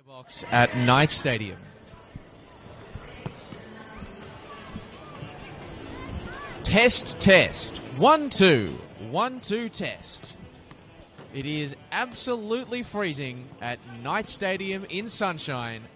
Box at Knight Stadium. Test. 1 2. 1 2 test. It is absolutely freezing at Knight Stadium in sunshine.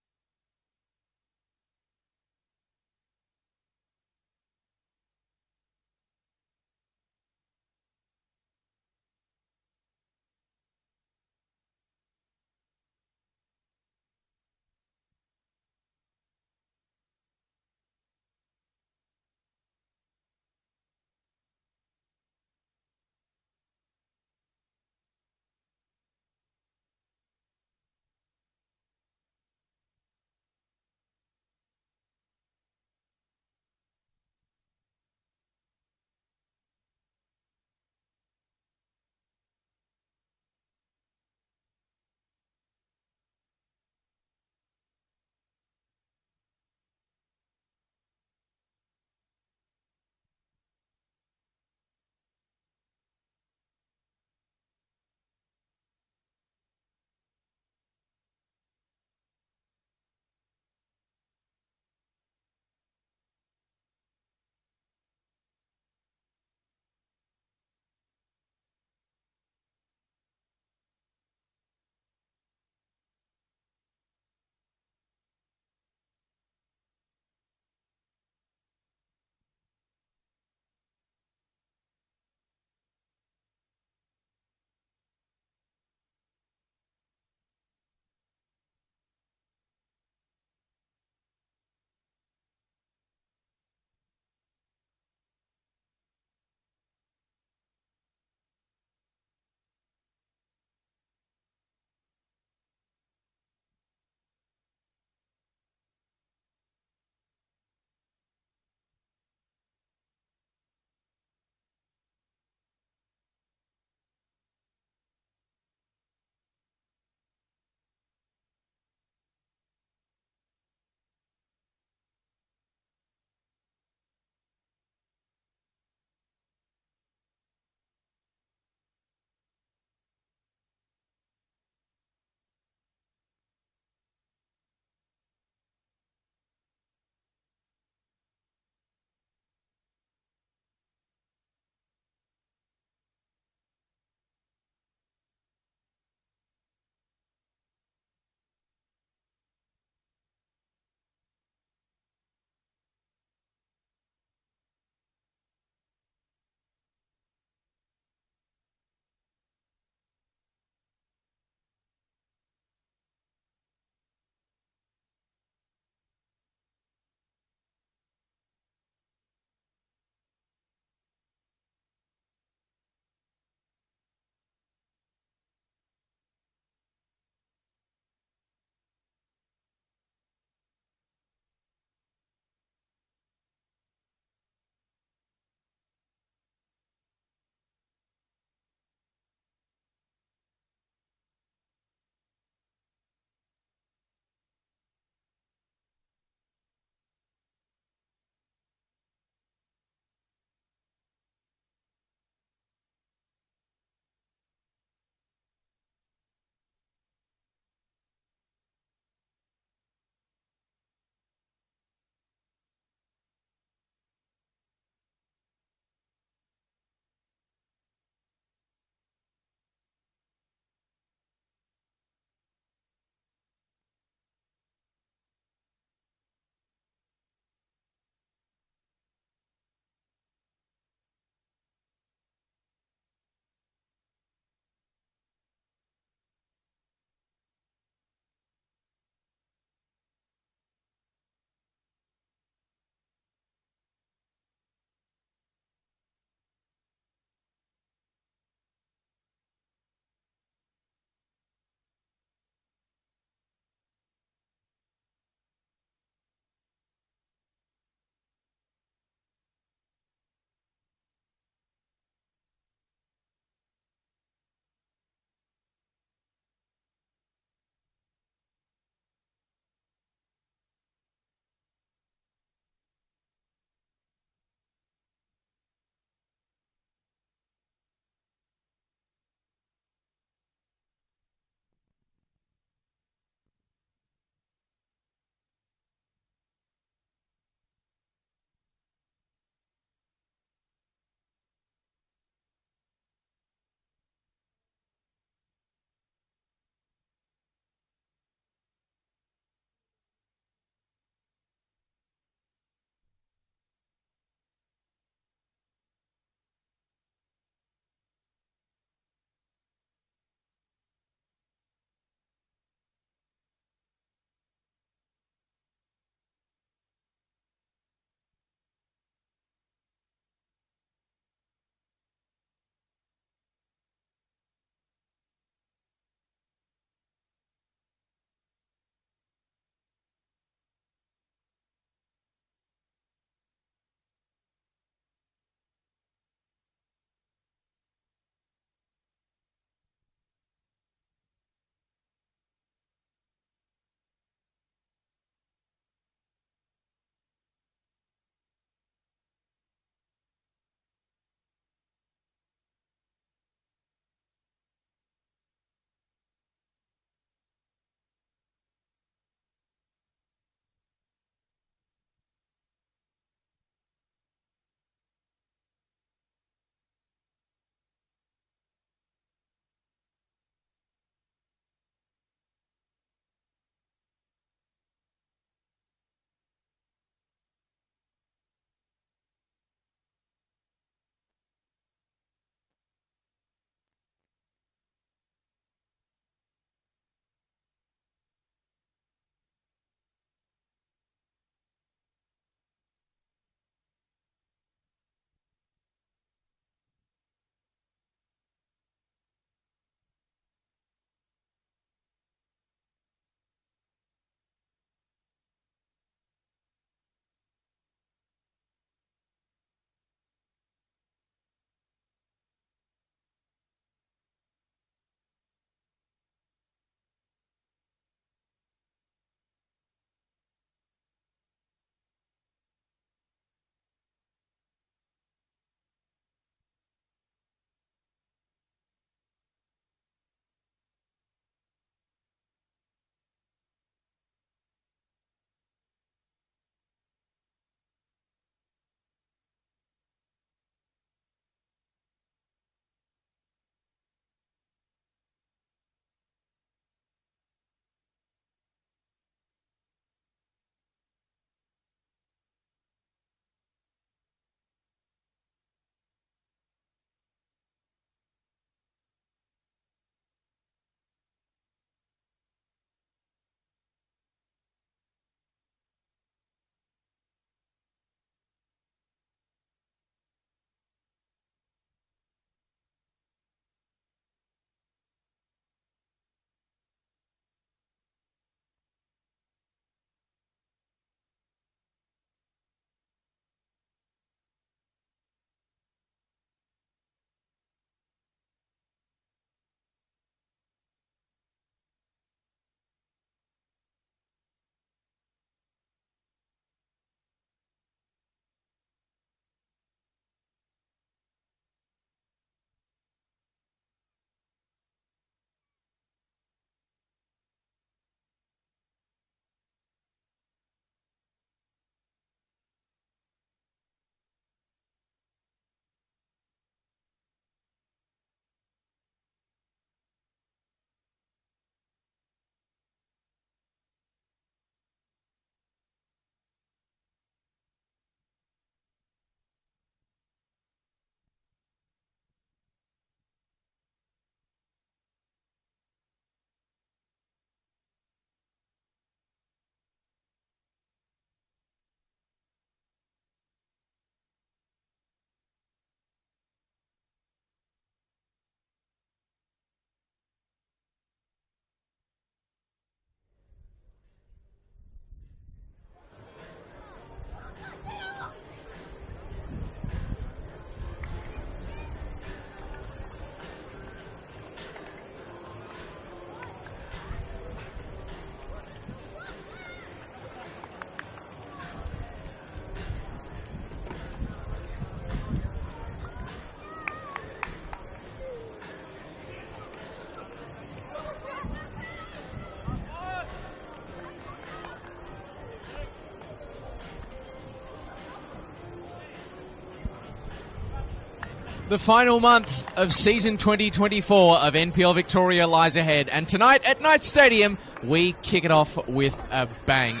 The final month of season 2024 of NPL Victoria lies ahead, and tonight at Knights Stadium we kick it off with a bang.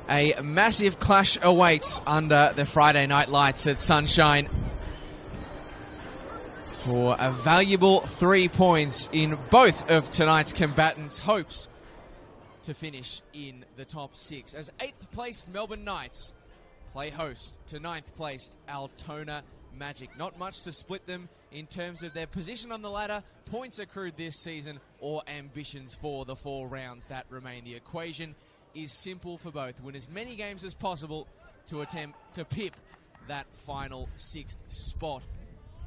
A massive clash awaits under the Friday night lights at Sunshine for a valuable 3 points in both of tonight's combatants' hopes to finish in the top 6, as 8th placed Melbourne Knights play host to 9th placed Altona Magic. Not much to split them in terms of their position on the ladder, points accrued this season, or ambitions for the 4 rounds that remain. The equation is simple for both: win as many games as possible to attempt to pip that final 6th spot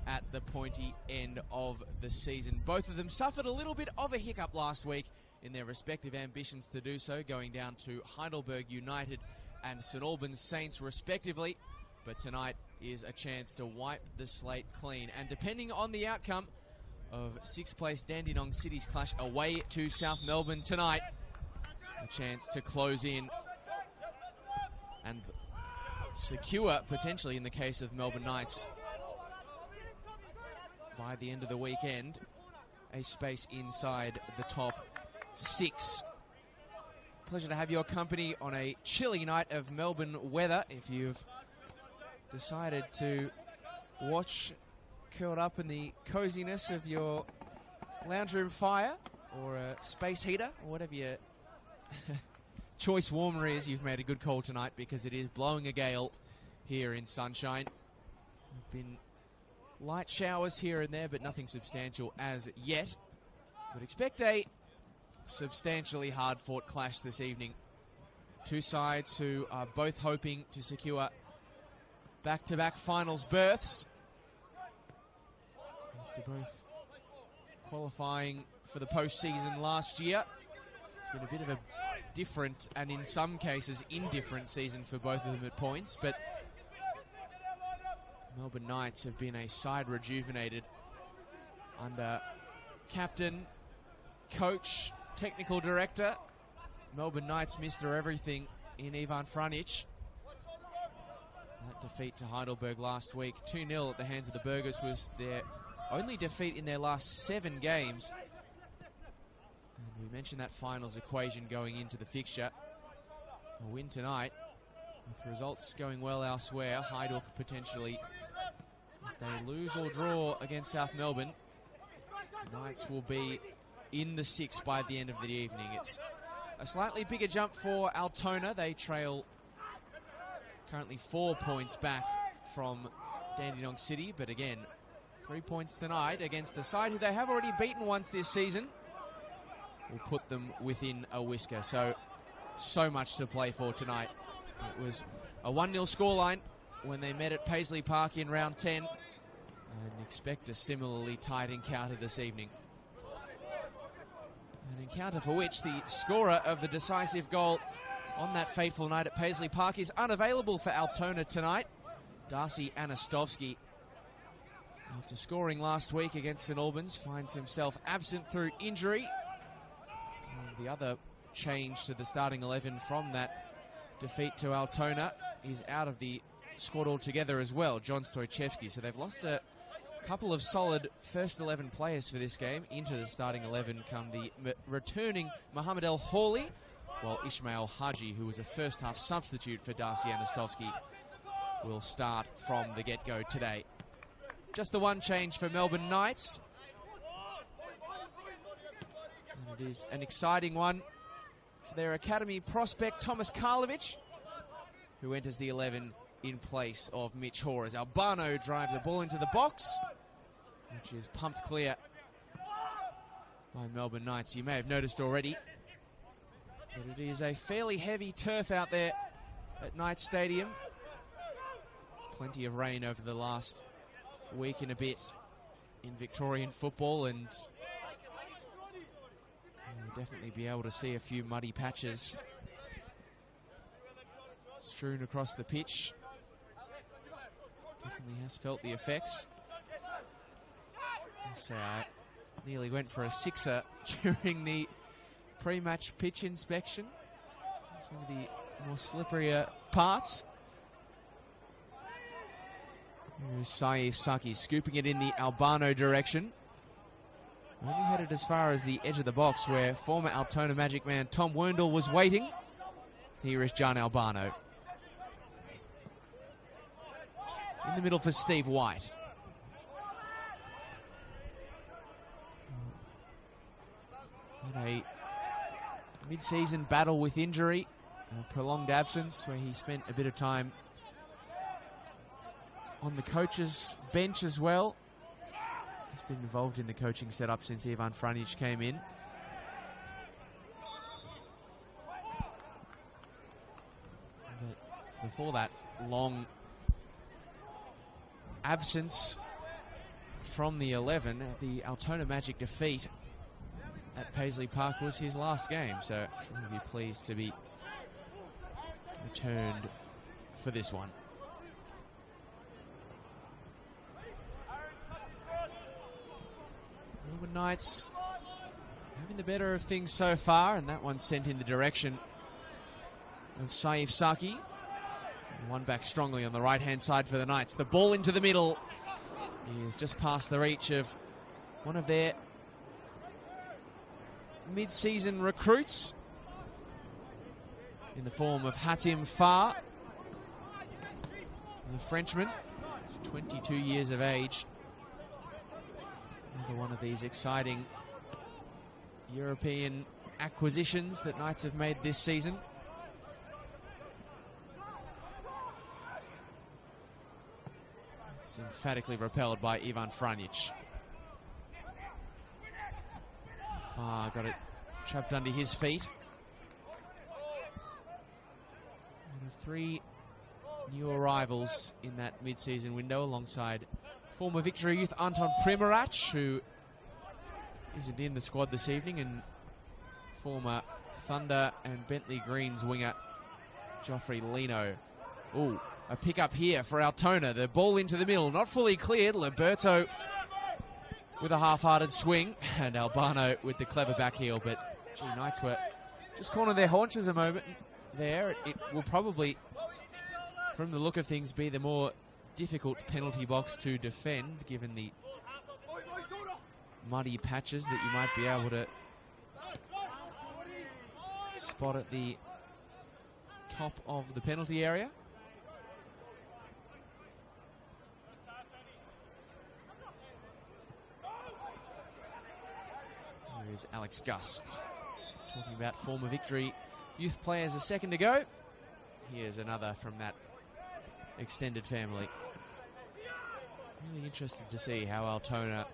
at the pointy end of the season. Both of them suffered a little bit of a hiccup last week in their respective ambitions to do so, going down to Heidelberg United and St Albans Saints respectively. But tonight is a chance to wipe the slate clean, and depending on the outcome of 6th place Dandenong City's clash away to South Melbourne tonight, a chance to close in and secure, potentially in the case of Melbourne Knights, by the end of the weekend, a space inside the top 6. Pleasure to have your company on a chilly night of Melbourne weather. If you've decided to watch curled up in the coziness of your lounge room fire or a space heater or whatever your choice warmer is, you've made a good call tonight, because it is blowing a gale here in Sunshine. There have been light showers here and there, but nothing substantial as yet. But expect a substantially hard-fought clash this evening. Two sides who are both hoping to secure back-to-back finals berths after both qualifying for the postseason last year. It's been a bit of a different, and in some cases indifferent, season for both of them at points, but Melbourne Knights have been a side rejuvenated under captain, coach, technical director, Melbourne Knights Mr. Everything in Ivan Franic. That defeat to Heidelberg last week, 2-0 at the hands of the Burgers, was their only defeat in their last 7 games. And we mentioned that finals equation going into the fixture. A win tonight, with results going well elsewhere. Heidelberg potentially, if they lose or draw against South Melbourne, the Knights will be in the 6 by the end of the evening. It's a slightly bigger jump for Altona. They trail currently 4 points back from Dandenong City, but again, 3 points tonight against a side who they have already beaten once this season will put them within a whisker. So much to play for tonight. It was a 1-0 scoreline when they met at Paisley Park in round 10, and expect a similarly tight encounter this evening. An encounter for which the scorer of the decisive goal on that fateful night at Paisley Park is unavailable for Altona tonight. Darcy Anastovsky, after scoring last week against St Albans, finds himself absent through injury. And the other change to the starting 11 from that defeat to Altona is out of the squad altogether as well, John Stojcevski. So they've lost a couple of solid first 11 players for this game. Into the starting 11 come the returning Mohamed El Hawley, while Ismail Haji, who was a first half substitute for Darcy Anastovsky, will start from the get-go today. Just the one change for Melbourne Knights, and it is an exciting one for their academy prospect Thomas Karlovic, who enters the 11 in place of Mitch Hoare, as Albano drives the ball into the box, which is pumped clear by Melbourne Knights. You may have noticed already but it is a fairly heavy turf out there at Knights Stadium. Plenty of rain over the last week and a bit in Victorian football, and we'll definitely be able to see a few muddy patches strewn across the pitch. Definitely has felt the effects. I nearly went for a sixer during the pre-match pitch inspection. Some of the more slipperier parts. Here's Saif Saki scooping it in the Albano direction. Only headed as far as the edge of the box where former Altona Magic man Tom Werndl was waiting. Here is John Albano. In the middle for Steve White. Had a mid-season battle with injury, a prolonged absence where he spent a bit of time on the coach's bench as well. He's been involved in the coaching setup since Ivan Franjic came in. But before that long absence from the 11, the Altona Magic defeat at Paisley Park was his last game, so I'm sure he'll be pleased to be returned for this one. Melbourne Knights having the better of things so far, and that one sent in the direction of Saif Saki. One back strongly on the right-hand side for the Knights. The ball into the middle is just past the reach of one of their mid-season recruits in the form of Hatim Farr, the Frenchman. He's 22 years of age. Another one of these exciting European acquisitions that Knights have made this season. It's emphatically repelled by Ivan Franjic. Farr got it trapped under his feet. One of three new arrivals in that mid-season window alongside former Victory Youth Anton Primorac, who isn't in the squad this evening, and former Thunder and Bentley Greens winger Joffrey Lino. Ooh, a pick up here for Altona. The ball into the middle, not fully cleared. Liberto with a half-hearted swing, and Albano with the clever back heel. But gee, Knights were just cornered their haunches a moment there. It will probably, from the look of things, be the more difficult penalty box to defend, given the muddy patches that you might be able to spot at the top of the penalty area. Here is Alex Gust talking about former Victory Youth players a second ago. Here's another from that extended family. Really interested to see how Altona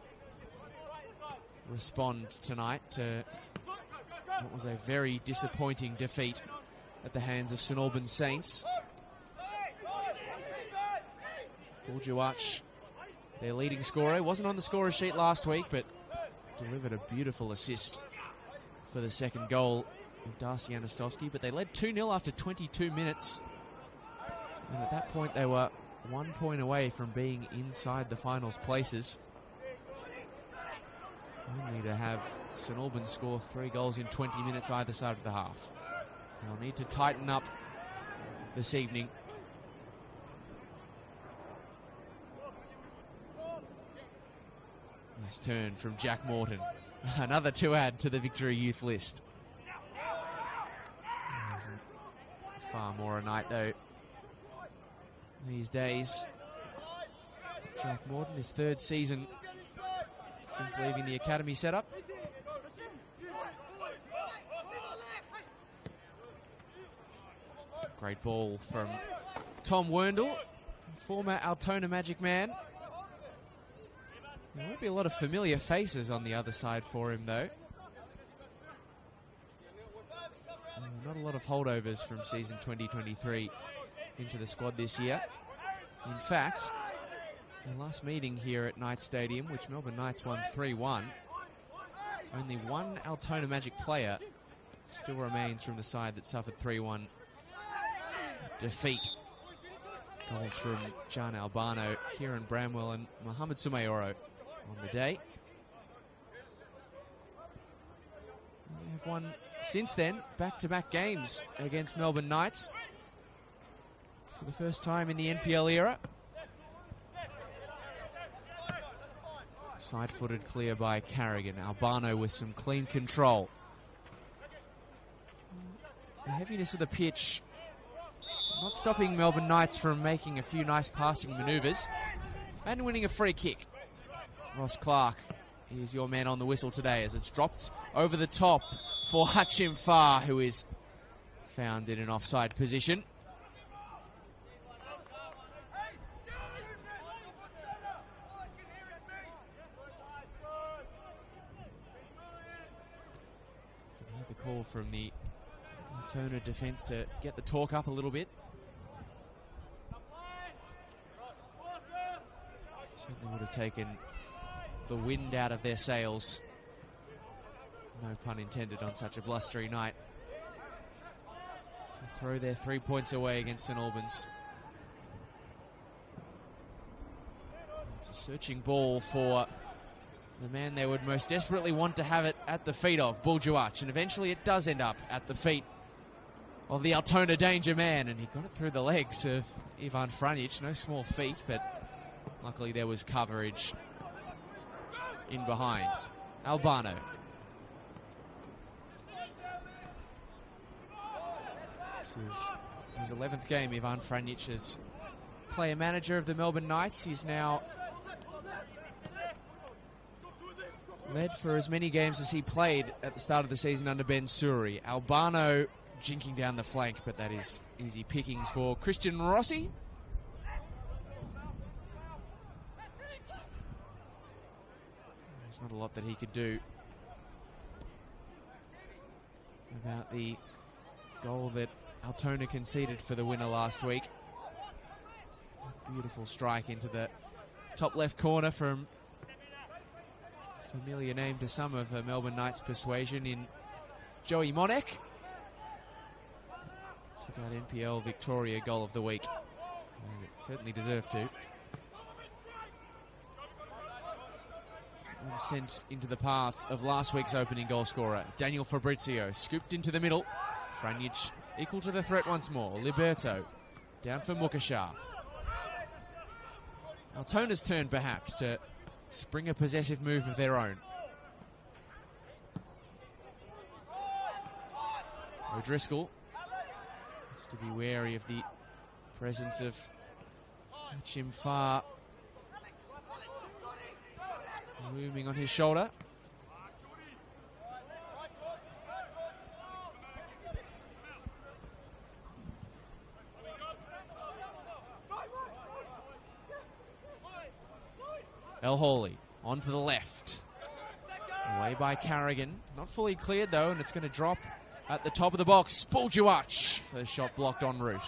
respond tonight to what was a very disappointing defeat at the hands of St Albans Saints. Buljuach, their leading scorer, wasn't on the scorer sheet last week, but delivered a beautiful assist for the second goal of Darcy Anastovsky. But they led 2-0 after 22 minutes. And at that point, they were 1 point away from being inside the finals places. Only to have St Albans score 3 goals in 20 minutes either side of the half. They'll need to tighten up this evening. Nice turn from Jack Morton. Another to add to the Victory Youth list. Far more a night though these days. Jack Morton, his 3rd season since leaving the academy setup. Great ball from Tom Werndl, former Altona Magic man. There won't be a lot of familiar faces on the other side for him though. Not a lot of holdovers from season 2023 into the squad this year. In fact, the last meeting here at Knights Stadium, which Melbourne Knights won 3-1, only one Altona Magic player still remains from the side that suffered 3-1 defeat. Goals from John Albano, Kieran Bramwell and Mohamed Sumayoro on the day. They have won since then back-to-back games against Melbourne Knights for the first time in the NPL era. Side-footed clear by Carrigan. Albano with some clean control. The heaviness of the pitch not stopping Melbourne Knights from making a few nice passing manoeuvres and winning a free kick. Ross Clark is your man on the whistle today as it's dropped over the top for Hachim Farr, who is found in an offside position. You can hear the call from the Altona defence to get the talk up a little bit. Certainly would have taken the wind out of their sails. No pun intended on such a blustery night. To throw their 3 points away against St Albans. It's a searching ball for the man they would most desperately want to have it at the feet of, Buljuach, and eventually it does end up at the feet of the Altona danger man, and he got it through the legs of Ivan Franjic. No small feat, but luckily there was coverage in behind. Albano. This is his 11th game, Ivan Franjic, as player manager of the Melbourne Knights. He's now led for as many games as he played at the start of the season under Ben Suri. Albano jinking down the flank, but that is easy pickings for Christian Rossi. There's not a lot that he could do about the goal that Altona conceded for the winner last week. A beautiful strike into the top left corner from a familiar name to some of Melbourne Knights' persuasion in Joey Monek. Took out NPL Victoria goal of the week. And it certainly deserved to. And sent into the path of last week's opening goal scorer, Daniel Fabrizio, scooped into the middle. Franjic equal to the threat once more. Liberto down for Mukashar. Altona's turn perhaps to spring a possessive move of their own. O'Driscoll has to be wary of the presence of Hachim Farr looming on his shoulder. El Hawley on to the left. Away by Carrigan. Not fully cleared though, and it's going to drop at the top of the box. Buljuach. The shot blocked en route.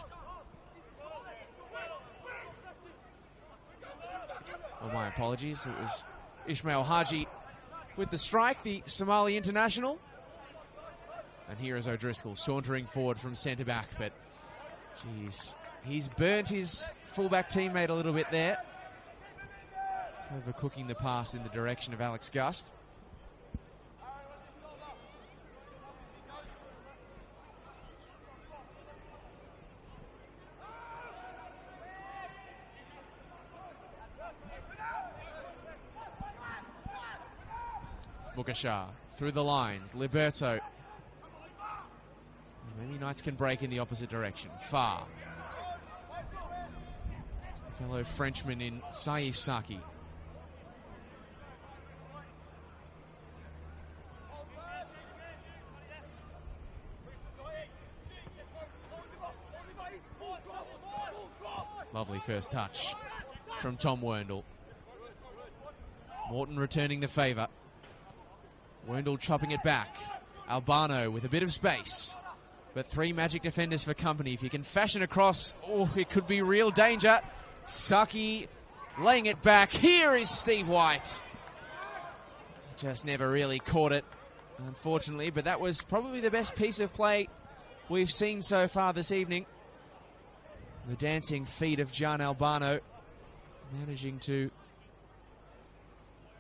Oh, my apologies. It was Ismail Haji with the strike, the Somali international. And here is O'Driscoll sauntering forward from centre back, but geez, he's burnt his fullback teammate a little bit there. Overcooking the pass in the direction of Alex Gust. Mukashar through the lines. Liberto. Maybe Knights can break in the opposite direction. Farr. The fellow Frenchman in Saif Saki. Lovely first touch from Tom Werndl. Morton returning the favour. Werndl chopping it back. Albano with a bit of space. But three magic defenders for company. If you can fashion a cross, oh, it could be real danger. Saki laying it back. Here is Steve White. Just never really caught it, unfortunately. But that was probably the best piece of play we've seen so far this evening. The dancing feet of Gian Albano managing to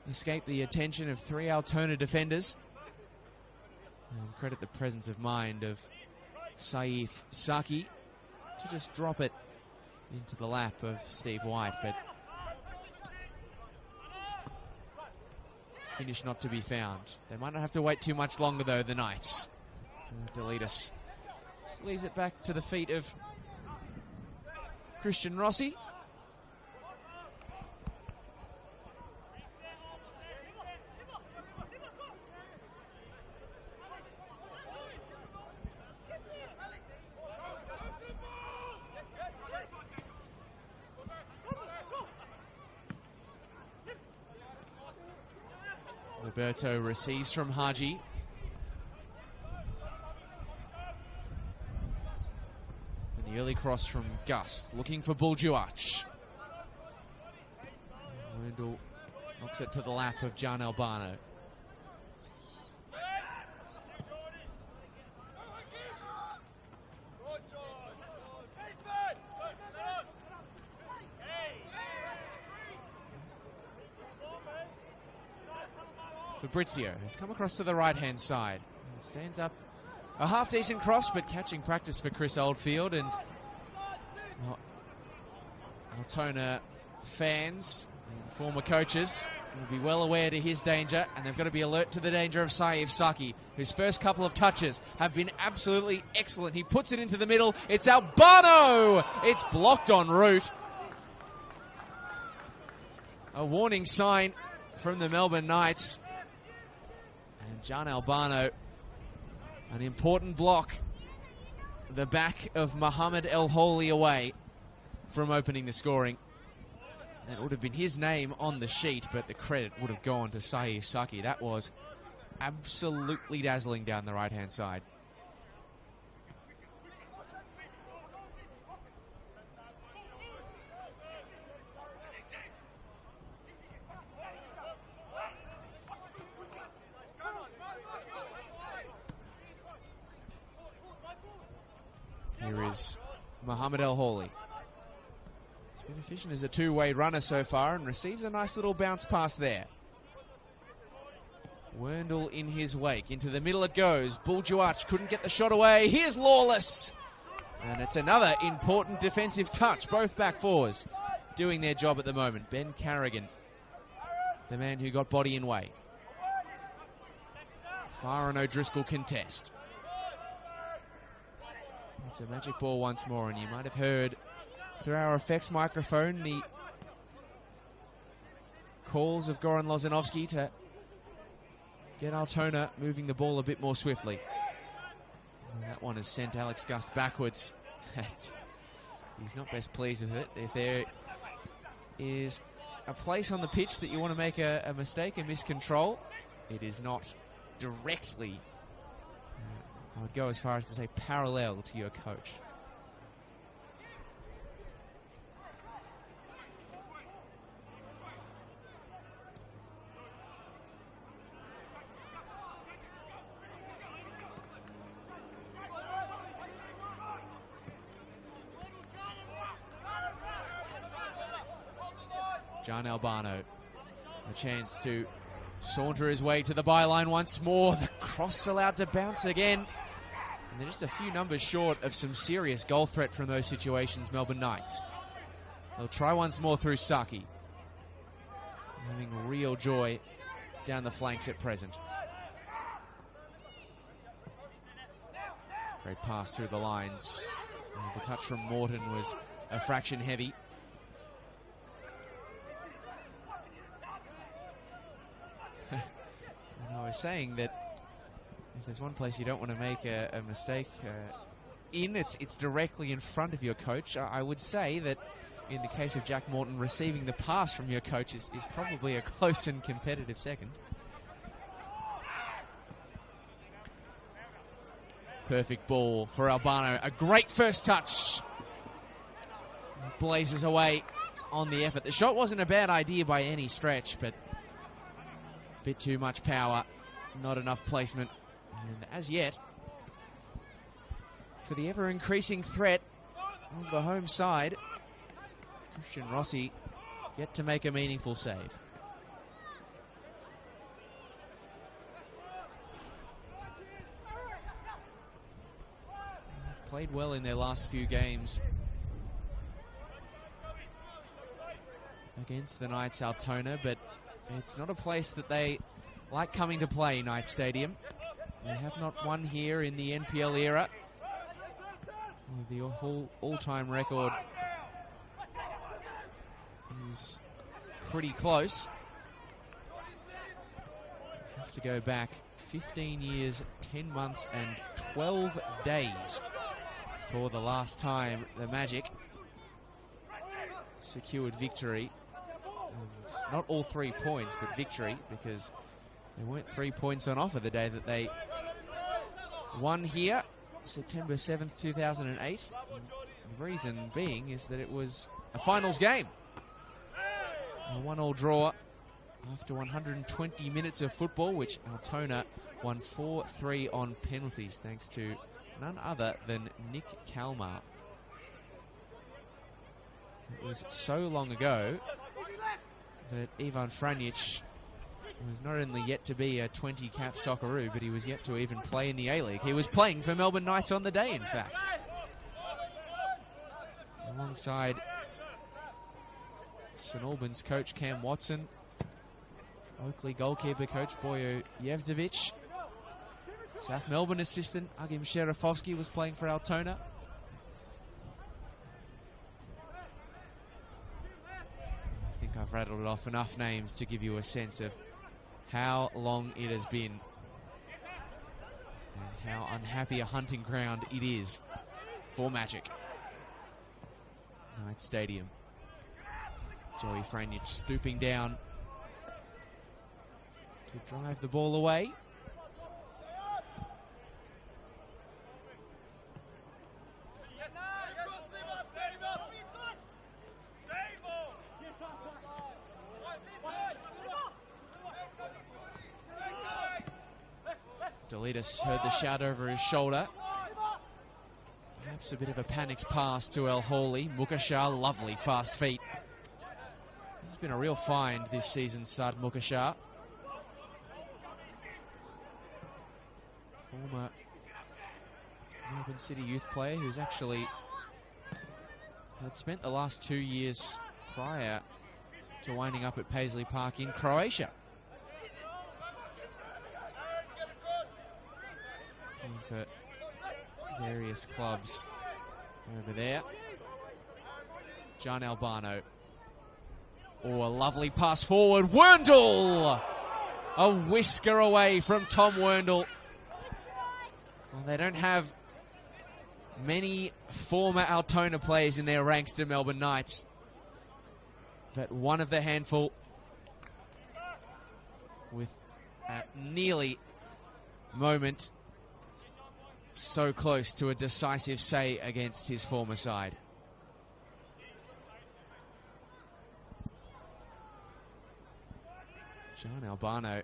escape the attention of three Altona defenders. And credit the presence of mind of Saif Saki to just drop it into the lap of Steve White. But finish not to be found. They might not have to wait too much longer, though, the Knights. Deletus just leaves it back to the feet of Christian Rossi. Roberto receives from Haji. And the early cross from Gus, looking for Buljuach. Wendell knocks it to the lap of Gian Albano. Fabrizio has come across to the right-hand side. And stands up a half-decent cross, but catching practice for Chris Oldfield. And Altona fans and former coaches will be well aware to his danger, and they've got to be alert to the danger of Saif Saki, whose first couple of touches have been absolutely excellent. He puts it into the middle. It's Albano! It's blocked en route. A warning sign from the Melbourne Knights. And Gian Albano, an important block. The back of Muhammad El Holi away from opening the scoring. That would have been his name on the sheet, but the credit would have gone to Saif Saki. That was absolutely dazzling down the right-hand side. Here is Muhammad El Holi. He's been efficient as a two-way runner so far and receives a nice little bounce pass there. Wendell in his wake. Into the middle it goes. Buljuach couldn't get the shot away. Here's Lawless. And it's another important defensive touch. Both back fours doing their job at the moment. Ben Carrigan, the man who got body in way. Farah and O'Driscoll contest. It's a magic ball once more, and you might have heard through our effects microphone the calls of Goran Lozanovsky to get Altona moving the ball a bit more swiftly. And that one has sent Alex Gust backwards. He's not best pleased with it. If there is a place on the pitch that you want to make a mistake, a miscontrol, it is not directly, I would go as far as to say, parallel to your coach. Gian Albano, a chance to saunter his way to the byline once more. The cross allowed to bounce again. And they're just a few numbers short of some serious goal threat from those situations, Melbourne Knights. They'll try once more through Saki. Having real joy down the flanks at present. Great pass through the lines. And the touch from Morton was a fraction heavy. I was saying that if there's one place you don't want to make a mistake it's directly in front of your coach. I would say that in the case of Jack Morton, receiving the pass from your coach is probably a close and competitive second. Perfect ball for Albano. A great first touch. Blazes away on the effort. The shot wasn't a bad idea by any stretch, but a bit too much power, not enough placement. And as yet, for the ever-increasing threat of the home side, Christian Rossi yet to make a meaningful save. They've played well in their last few games against the Knights Altona, but it's not a place that they like coming to play Knight Stadium. They have not won here in the NPL era. The all-time record is pretty close. Have to go back 15 years, 10 months and 12 days for the last time the Magic secured victory. Not all 3 points, but victory, because there weren't 3 points on offer the day that they won here, September 7th, 2008. The reason being is that it was a finals game. A 1-1 draw after 120 minutes of football, which Altona won 4-3 on penalties, thanks to none other than Nick Kalmar. It was so long ago that Ivan Franjic was not only yet to be a 20-cap Socceroo, but he was yet to even play in the A-League. He was playing for Melbourne Knights on the day, in fact. Alongside St Albans coach Cam Watson, Oakley goalkeeper coach Bojo Jevdovic, South Melbourne assistant Agim Sherifovsky was playing for Altona. I think I've rattled off enough names to give you a sense of how long it has been and how unhappy a hunting ground it is for Magic. Knight Stadium. Joey Franjic stooping down to drive the ball away. Delitas heard the shout over his shoulder. Perhaps a bit of a panicked pass to El Hawley. Mukashar, lovely fast feet. He's been a real find this season, Saad Mukashar. Former Melbourne City youth player who's actually had spent the last 2 years prior to winding up at Paisley Park in Croatia. For various clubs over there. John Albano. Oh, a lovely pass forward. Werndl! A whisker away from Tom Werndl. Well, they don't have many former Altona players in their ranks to Melbourne Knights, but one of the handful with a nearly moment so close to a decisive say against his former side. John Albano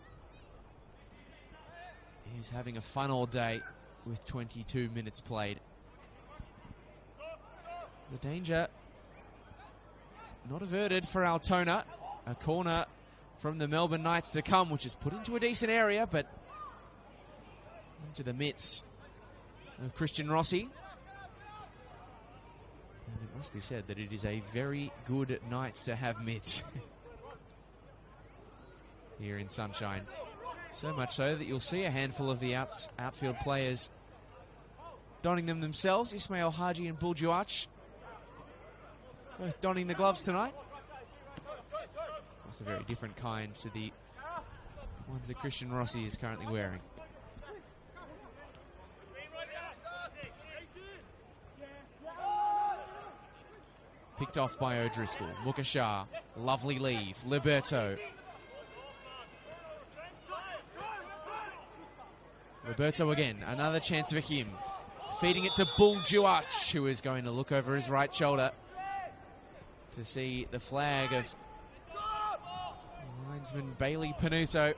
is having a fun all day with 22 minutes played. The danger not averted for Altona. A corner from the Melbourne Knights to come, which is put into a decent area, but into the midst of Christian Rossi. And it must be said that it is a very good night to have mitts here in Sunshine. So much so that you'll see a handful of the outfield players donning them themselves. Ismail Haji and Buljuach both donning the gloves tonight. It's a very different kind to the ones that Christian Rossi is currently wearing. Picked off by O'Driscoll. Mukashar, lovely leave. Liberto. Liberto again, another chance for him. Feeding it to Buljuach, who is going to look over his right shoulder to see the flag of linesman Bailey Panuto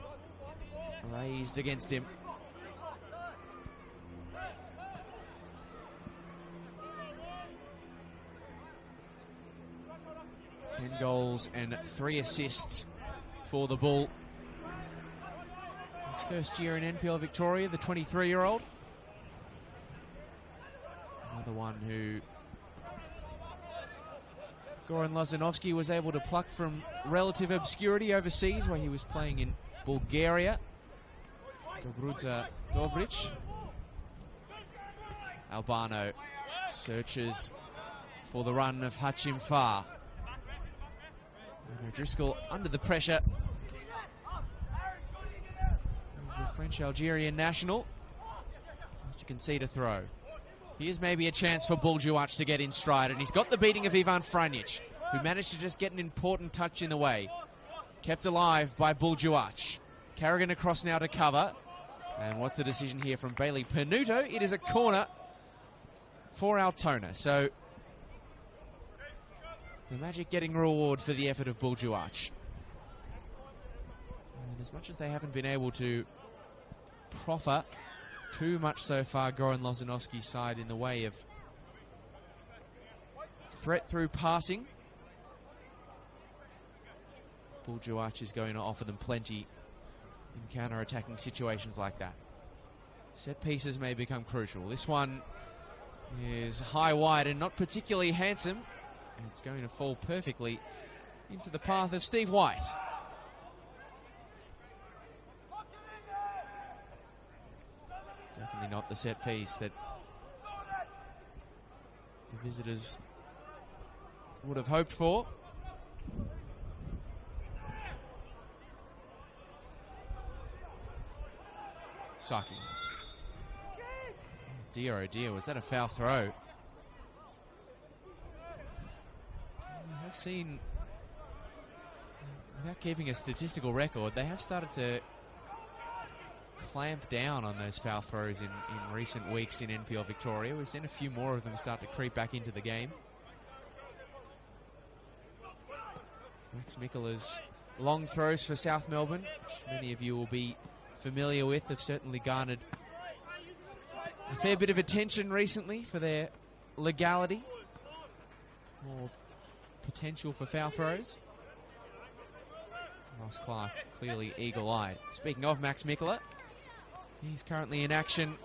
raised against him. Ten goals and 3 assists for the Bull. His first year in NPL Victoria, the 23-year-old. Another one who Goran Lozanovsky was able to pluck from relative obscurity overseas, where he was playing in Bulgaria. Dobruza Dobric. Albano searches for the run of Hachim Far. Driscoll under the pressure. The French-Algerian national has to concede a throw. Here's maybe a chance for Buljuach to get in stride, and he's got the beating of Ivan Franjic, who managed to just get an important touch in the way. Kept alive by Buljuach. Carrigan across now to cover. And what's the decision here from Bailey Pernuto? It is a corner for Altona. So the Magic getting reward for the effort of Buljuach. And as much as they haven't been able to proffer too much so far, Goran Lozanovsky's side in the way of threat through passing, Buljuach is going to offer them plenty in counter-attacking situations like that. Set pieces may become crucial. This one is high wide and not particularly handsome, and it's going to fall perfectly into the path of Steve White. Definitely not the set piece that the visitors would have hoped for. Saki. Dear, oh dear, was that a foul throw? I've seen, without keeping a statistical record, they have started to clamp down on those foul throws in recent weeks in NPL Victoria. We've seen a few more of them start to creep back into the game. Max Mikkela's long throws for South Melbourne, which many of you will be familiar with, have certainly garnered a fair bit of attention recently for their legality. More potential for foul throws. Ross Clark clearly eagle-eyed. Speaking of Max Mikkela, he's currently in action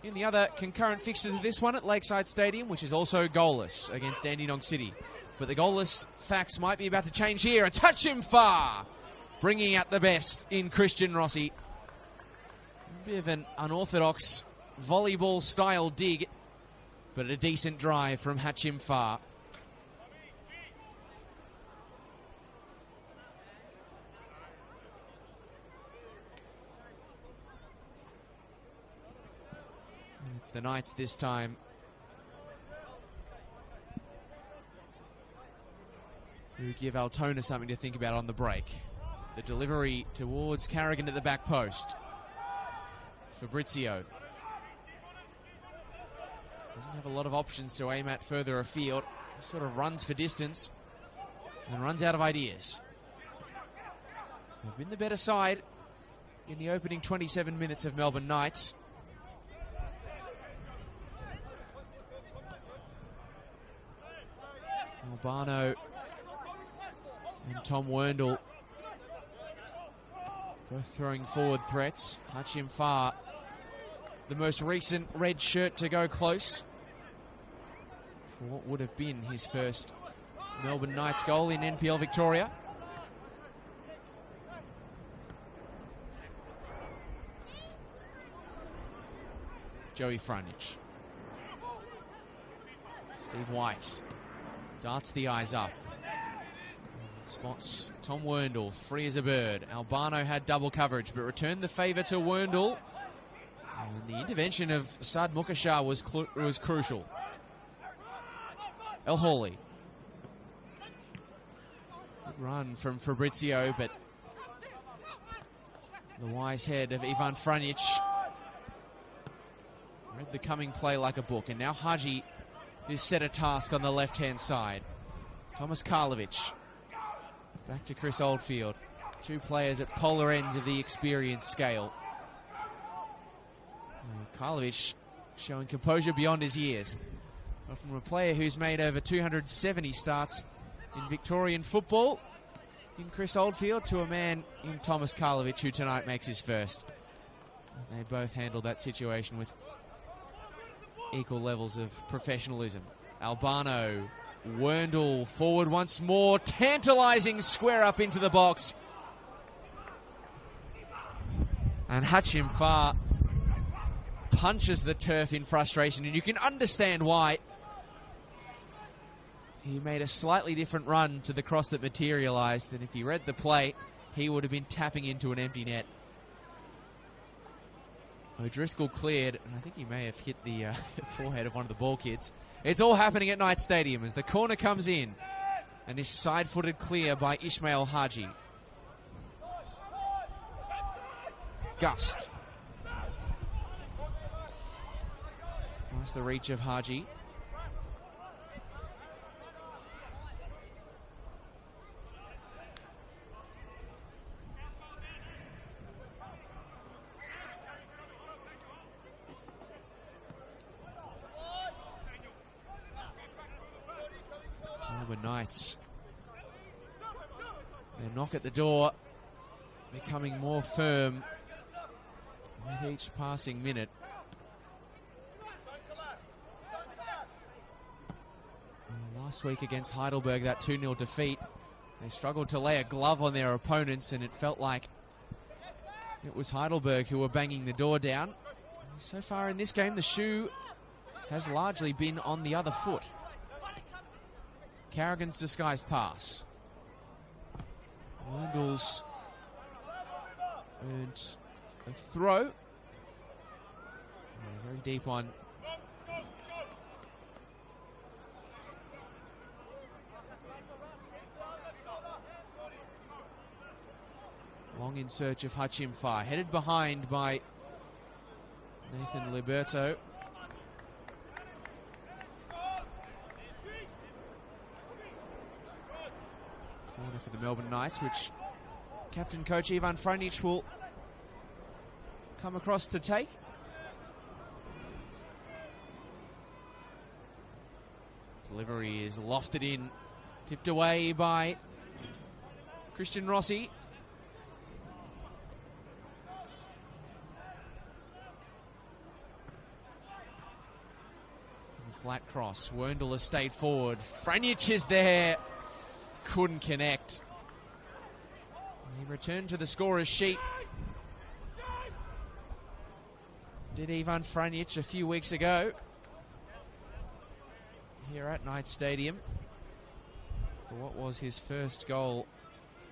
in the other concurrent fixture to this one at Lakeside Stadium, which is also goalless against Dandenong City. But the goalless facts might be about to change here. It's Hachim Far bringing out the best in Christian Rossi. A bit of an unorthodox volleyball-style dig, but a decent drive from Hachim Far. It's the Knights this time who give Altona something to think about on the break. The delivery towards Carrigan at the back post. Fabrizio doesn't have a lot of options to aim at further afield. He sort of runs for distance and runs out of ideas. They've been the better side in the opening 27 minutes of Melbourne Knights. Albano and Tom Werndl both throwing forward threats. Hachim Far, the most recent red shirt to go close for what would have been his first Melbourne Knights goal in NPL Victoria. Joey Franjic. Steve White darts the eyes up. Spots Tom Werndl, free as a bird. Albano had double coverage, but returned the favour to Werndl. And the intervention of Saad Mukashar was crucial. El Hawley. Good run from Fabrizio, but the wise head of Ivan Franjic read the coming play like a book. And now Haji is set a task on the left-hand side. Thomas Karlovic. Back to Chris Oldfield. Two players at polar ends of the experience scale. Karlovic showing composure beyond his years. But from a player who's made over 270 starts in Victorian football, in Chris Oldfield, to a man in Thomas Karlovic, who tonight makes his first. They both handled that situation with equal levels of professionalism. Albano, Werndl forward once more, tantalizing square up into the box. And Hachim Fa punches the turf in frustration, and you can understand why. He made a slightly different run to the cross that materialised, and if he read the play, he would have been tapping into an empty net. O'Driscoll cleared, and I think he may have hit the forehead of one of the ball kids. It's all happening at Knight Stadium as the corner comes in and is side-footed clear by Ismail Haji. Gust. Past the reach of Haji. Melbourne Knights. Their knock at the door becoming more firm with each passing minute. Last week against Heidelberg, that 2-0 defeat, they struggled to lay a glove on their opponents, and it felt like it was Heidelberg who were banging the door down. So far in this game, the shoe has largely been on the other foot. Carrigan's disguised pass. Wendell's earned a throw. A very deep one. Long in search of Hachim Fa. Headed behind by Nathan Liberto. Corner for the Melbourne Knights, which captain coach Ivan Franjic will come across to take. Delivery is lofted in, tipped away by Christian Rossi. Flat cross. Werndl has stayed forward. Franjic is there. Couldn't connect. He returned to the scorer's sheet. Did Ivan Franjic a few weeks ago here at Knight Stadium for what was his first goal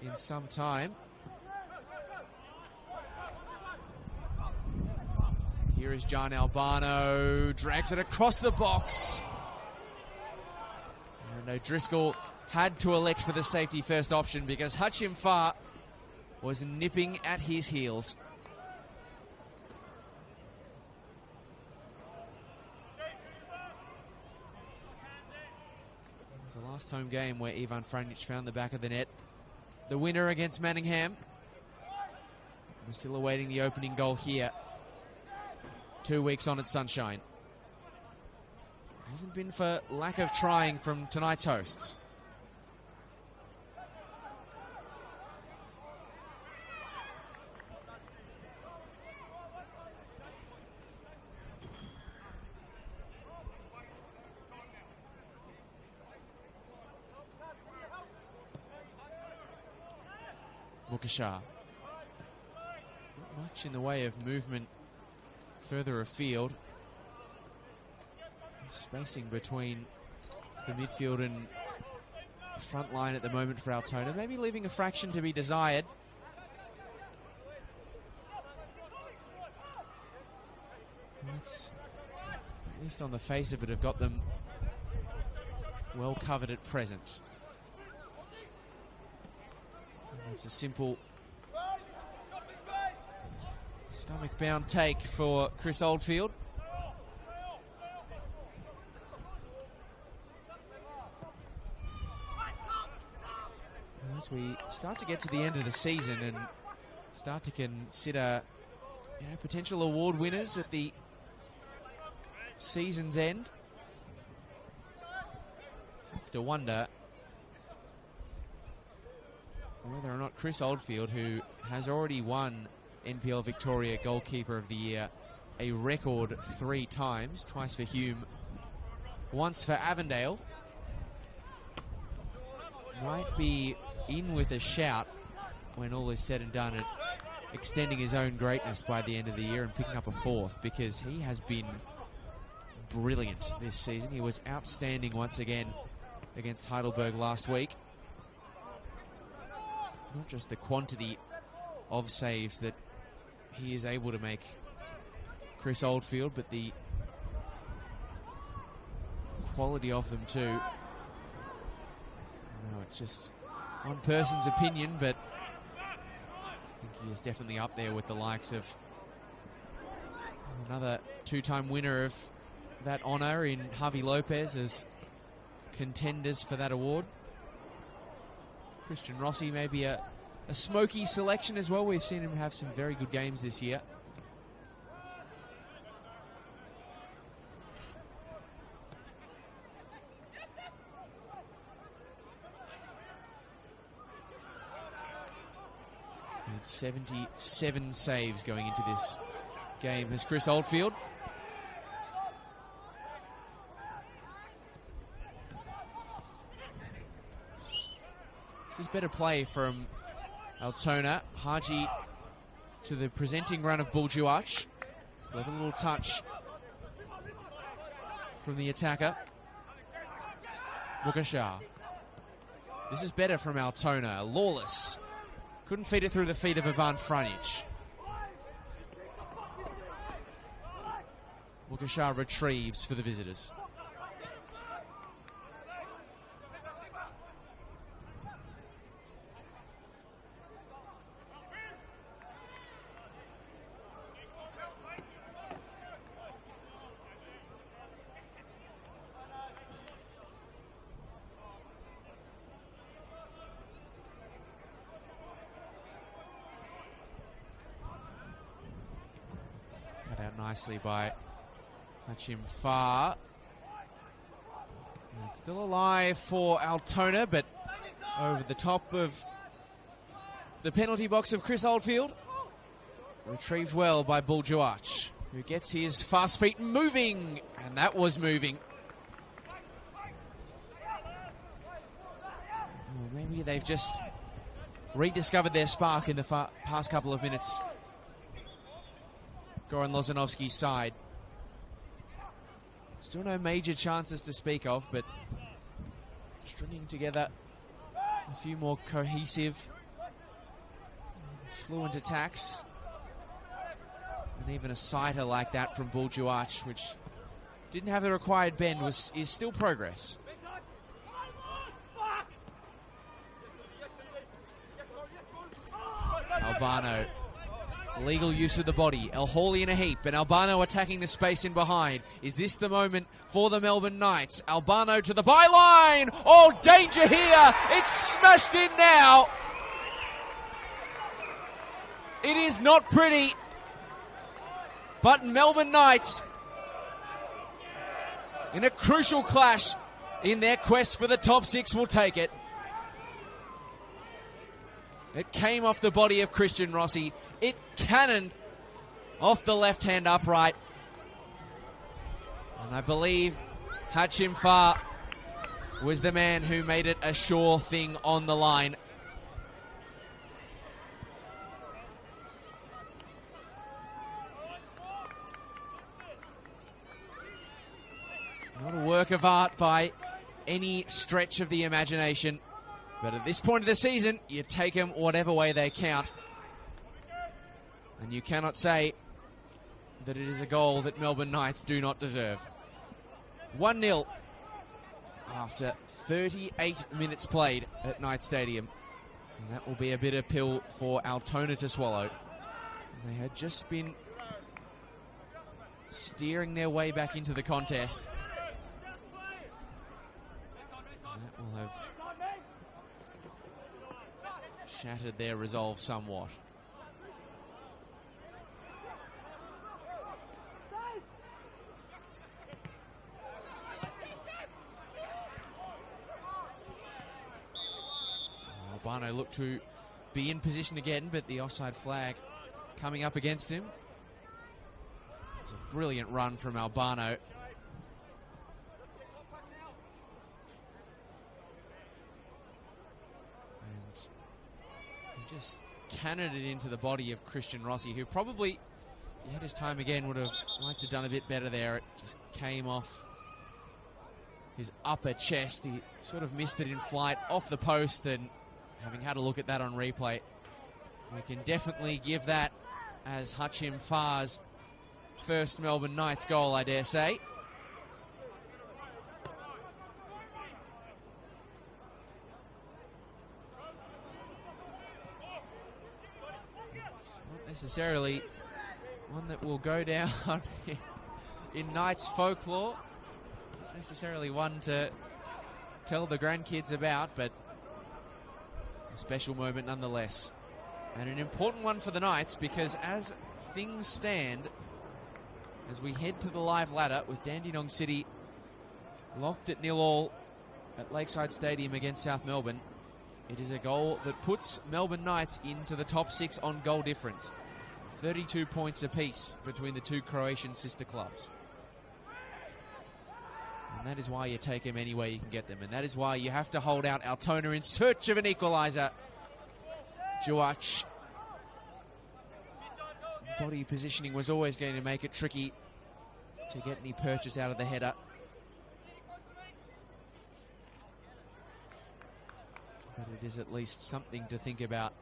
in some time. Here is John Albano, drags it across the box. And O'Driscoll had to elect for the safety first option because Hachim Fa was nipping at his heels. It was the last home game where Ivan Franjic found the back of the net. The winner against Manningham. We're still awaiting the opening goal here. 2 weeks on at Sunshine. Hasn't been for lack of trying from tonight's hosts. Mukashar. Not much in the way of movement further afield. Spacing between the midfield and front line at the moment for Altona. Maybe leaving a fraction to be desired. That's, at least on the face of it, have got them well covered at present. It's a simple stomach-bound take for Chris Oldfield. As we start to get to the end of the season and start to consider, potential award winners at the season's end, I have to wonder whether or not Chris Oldfield, who has already won NPL Victoria Goalkeeper of the Year a record 3 times, twice for Hume, once for Avondale, might be in with a shout when all is said and done at extending his own greatness by the end of the year and picking up a 4th, because he has been brilliant this season. He was outstanding once again against Heidelberg last week. Not just the quantity of saves that he is able to make Chris Oldfield, but the quality of them too. No, it's just one person's opinion, but I think he is definitely up there with the likes of another 2-time winner of that honour in Javi Lopez as contenders for that award. Christian Rossi may be a smoky selection as well. We've seen him have some very good games this year. Made 77 saves going into this game as Chris Oldfield. This is better play from Altona. Haji to the presenting run of Buljuach. With a little touch from the attacker. Bukashar. This is better from Altona. Lawless. Couldn't feed it through the feet of Ivan Franic. Bukashar retrieves for the visitors. Nicely by Hachim Far. It's still alive for Altona, but over the top of the penalty box of Chris Oldfield. Retrieved well by Buljuach, who gets his fast feet moving, and that was moving. Well, maybe they've just rediscovered their spark in the past couple of minutes. Goran Lozanovski's side. Still no major chances to speak of, but stringing together a few more cohesive, fluent attacks. And even a sighter like that from Buljuach, which didn't have the required bend, is still progress. Albano. Legal use of the body. El Hawley in a heap, and Albano attacking the space in behind. Is this the moment for the Melbourne Knights? Albano to the byline. Oh, danger here. It's smashed in now. It is not pretty, but Melbourne Knights, in a crucial clash in their quest for the top 6, will take it. It came off the body of Christian Rossi. It cannoned off the left-hand upright. And I believe Hachim Far was the man who made it a sure thing on the line. Not a work of art by any stretch of the imagination. But at this point of the season, you take them whatever way they count. And you cannot say that it is a goal that Melbourne Knights do not deserve. 1-0 after 38 minutes played at Knight Stadium. And that will be a bitter pill for Altona to swallow. They had just been steering their way back into the contest. And that will have shattered their resolve somewhat. Albano looked to be in position again, but the offside flag coming up against him. It was a brilliant run from Albano. And he just cannoned it into the body of Christian Rossi, who probably, if he had his time again, would have liked to have done a bit better there. It just came off his upper chest. He sort of missed it in flight off the post, and having had a look at that on replay, we can definitely give that as Hachim Farr's first Melbourne Knights goal, I dare say. It's not necessarily one that will go down in Knights folklore. Not necessarily one to tell the grandkids about, but a special moment nonetheless. And an important one for the Knights, because as things stand, as we head to the live ladder with Dandenong City locked at 0-0 at Lakeside Stadium against South Melbourne, it is a goal that puts Melbourne Knights into the top 6 on goal difference. 32 points apiece between the two Croatian sister clubs. And that is why you take them any way you can get them. And that is why you have to hold out Altona in search of an equalizer. Juach. Body positioning was always going to make it tricky to get any purchase out of the header. But it is at least something to think about.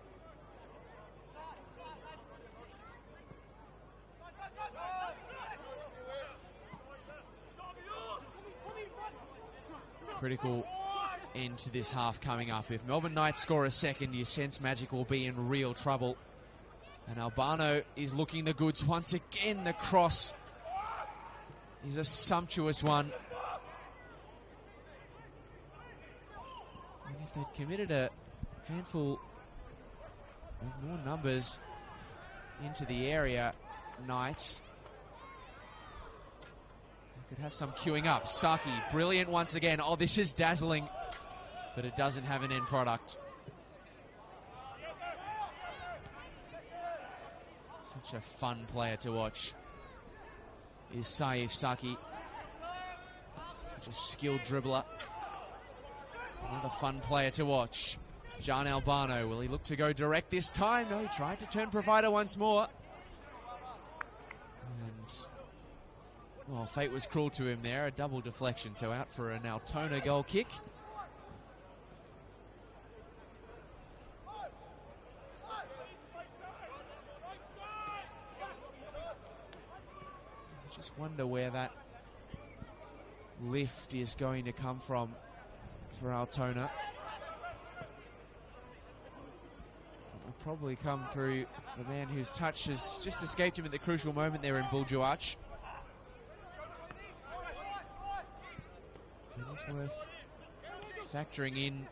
Critical end to this half coming up. If Melbourne Knights score a second, you sense Magic will be in real trouble. And Albano is looking the goods once again. The cross is a sumptuous one. And if they'd committed a handful of more numbers into the area, Knights could have some queuing up. Saki, brilliant once again. Oh, this is dazzling, but it doesn't have an end product. Such a fun player to watch is Saif Saki. Such a skilled dribbler. Another fun player to watch. Gian Albano, will he look to go direct this time? No, he tried to turn provider once more. And, well, fate was cruel to him there. A double deflection, so out for an Altona goal kick. I just wonder where that lift is going to come from for Altona. It will probably come through the man whose touch has just escaped him at the crucial moment there in Buljuach. It is worth factoring in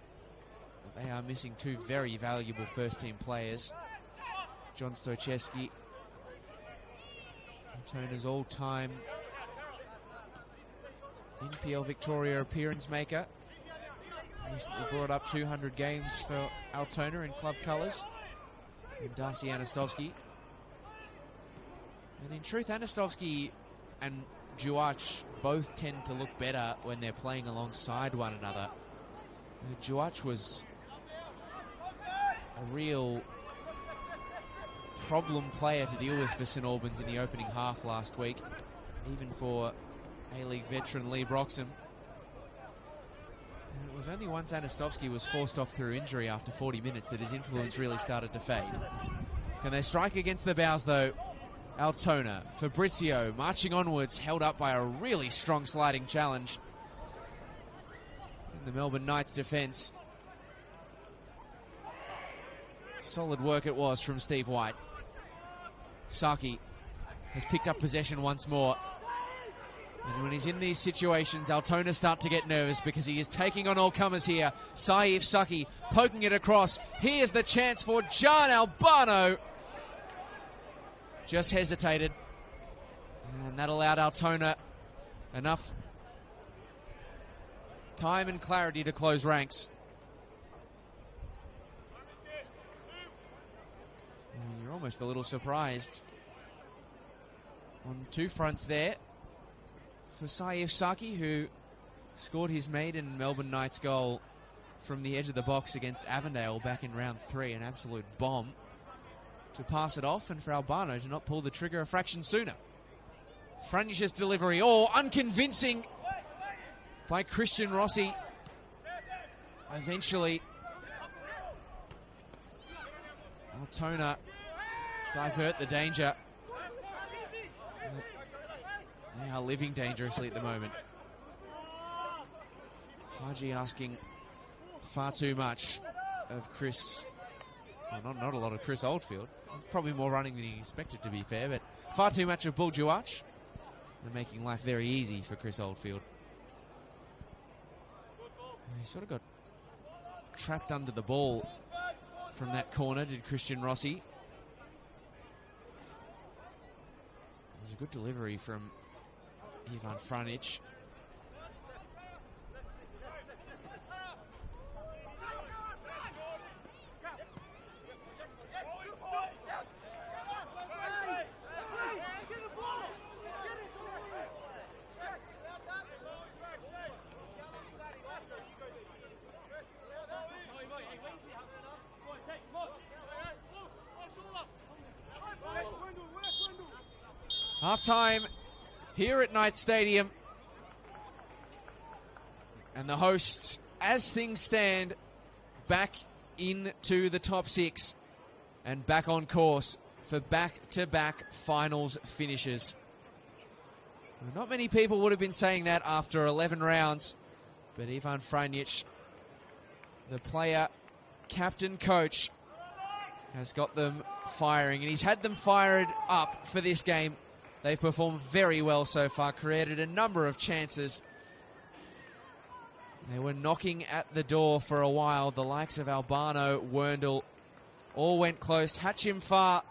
that they are missing two very valuable first-team players. John Stochevski, Altona's all-time NPL Victoria appearance maker. Recently brought up 200 games for Altona in club colours. And Darcy Anastovsky. And in truth, Anastovsky and Juach both tend to look better when they're playing alongside one another. Juach was a real problem player to deal with for St Albans in the opening half last week, even for A-League veteran Lee Broxham. And it was only once Anastovsky was forced off through injury after 40 minutes that his influence really started to fade. Can they strike against the bows though? Altona, Fabrizio marching onwards, held up by a really strong sliding challenge in the Melbourne Knights defence. Solid work it was from Steve White. Saki has picked up possession once more. And when he's in these situations, Altona start to get nervous because he is taking on all comers here. Saif Saki poking it across. Here's the chance for Gian Albano. Just hesitated. And that allowed Altona enough time and clarity to close ranks. And you're almost a little surprised on two fronts there for Saif Saki, who scored his maiden Melbourne Knights goal from the edge of the box against Avondale back in round 3, an absolute bomb. to pass it off and for Albano to not pull the trigger a fraction sooner. Franjich's delivery, unconvincing by Christian Rossi. Eventually, Altona divert the danger. They are living dangerously at the moment. Haji asking far too much of Chris. Well, not a lot of Chris Oldfield. Probably more running than he expected, to be fair, but far too much of Buljuach. They're making life very easy for Chris Oldfield. He sort of got trapped under the ball from that corner, did Christian Rossi. It was a good delivery from Ivan Franjic. Half-time here at Knight Stadium. And the hosts, as things stand, back into the top six and back on course for back-to-back finals finishes. Not many people would have been saying that after 11 rounds, but Ivan Franjic, the player, captain, coach, has got them firing, and he's had them fired up for this game. They've performed very well so far, created a number of chances. They were knocking at the door for a while. The likes of Albano, Werndl, all went close. Hachim Far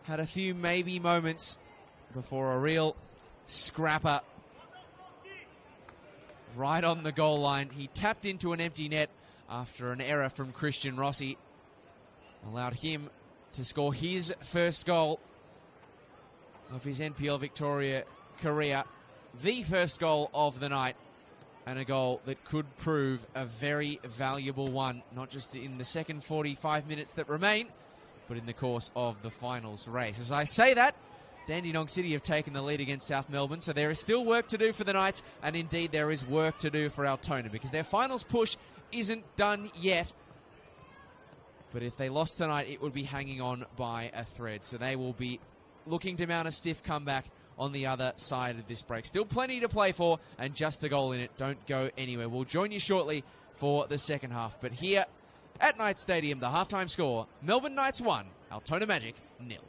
had a few maybe moments before a real scrapper right on the goal line. He tapped into an empty net after an error from Christian Rossi. Allowed him to score his first goal of his NPL Victoria career. The first goal of the night, and a goal that could prove a very valuable one, not just in the second 45 minutes that remain, but in the course of the finals race. As I say that, Dandenong City have taken the lead against South Melbourne, so there is still work to do for the Knights, and indeed there is work to do for Altona, because their finals push isn't done yet. But if they lost tonight, it would be hanging on by a thread. So they will be looking to mount a stiff comeback on the other side of this break. Still plenty to play for, and just a goal in it. Don't go anywhere. We'll join you shortly for the second half. But here at Knight Stadium, the halftime score, Melbourne Knights 1, Altona Magic 0.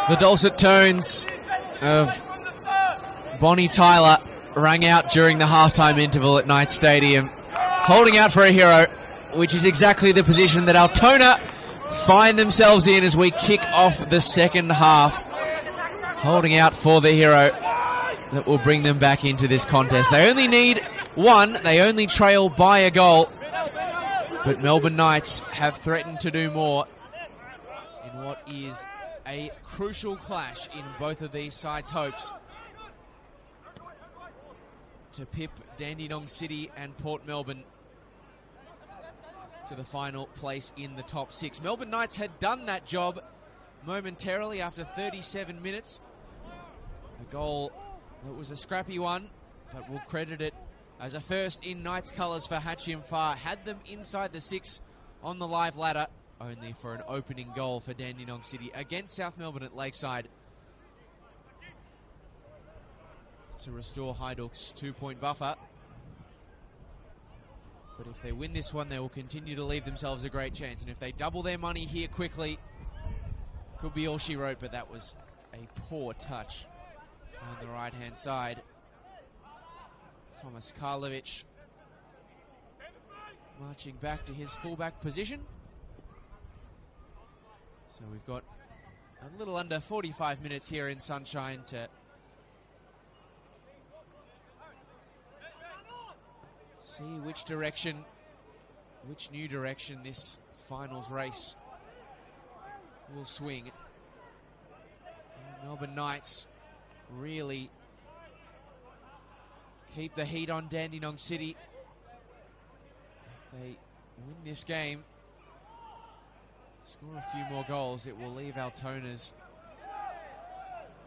The dulcet tones of Bonnie Tyler rang out during the halftime interval at Knight Stadium, holding out for a hero, which is exactly the position that Altona find themselves in as we kick off the second half. Holding out for the hero that will bring them back into this contest. They only need one, they only trail by a goal, but Melbourne Knights have threatened to do more in what is a crucial clash in both of these sides' hopes to pip Dandenong City and Port Melbourne to the final place in the top six. Melbourne Knights had done that job momentarily after 37 minutes. A goal that was a scrappy one, but we'll credit it as a first in Knights colours for Hachim Farr. Had them inside the six on the live ladder, only for an opening goal for Dandenong City against South Melbourne at Lakeside to restore Hajduk's 2-point buffer. But if they win this one, they will continue to leave themselves a great chance. And if they double their money here quickly, could be all she wrote, but that was a poor touch on the right-hand side. Thomas Karlovic marching back to his fullback position. So we've got a little under 45 minutes here in Sunshine to see which new direction this finals race will swing. Melbourne Knights really keep the heat on Dandenong City. If they win this game, score a few more goals, it will leave Altona's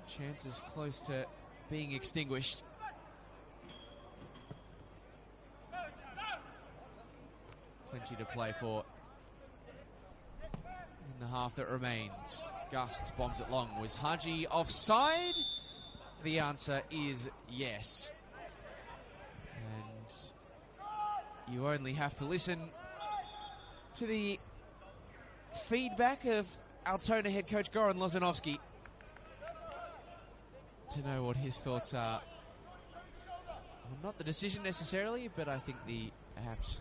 chances close to being extinguished. Plenty to play for in the half that remains. Gust bombs it long. Was Haji offside? The answer is yes. And you only have to listen to the feedback of Altona head coach Goran Lozanovski to know what his thoughts are. Well, not the decision necessarily, but I think the perhaps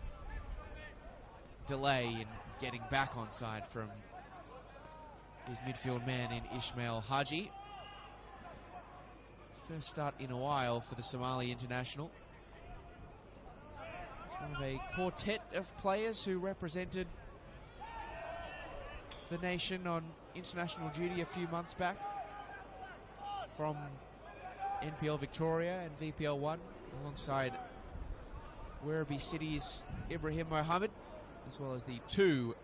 delay in getting back on side from his midfield man in Ismail Haji. First start in a while for the Somali international. It's one of a quartet of players who represented the nation on international duty a few months back from NPL Victoria and VPL 1 alongside Werribee City's Ibrahim Mohammed, as well as the two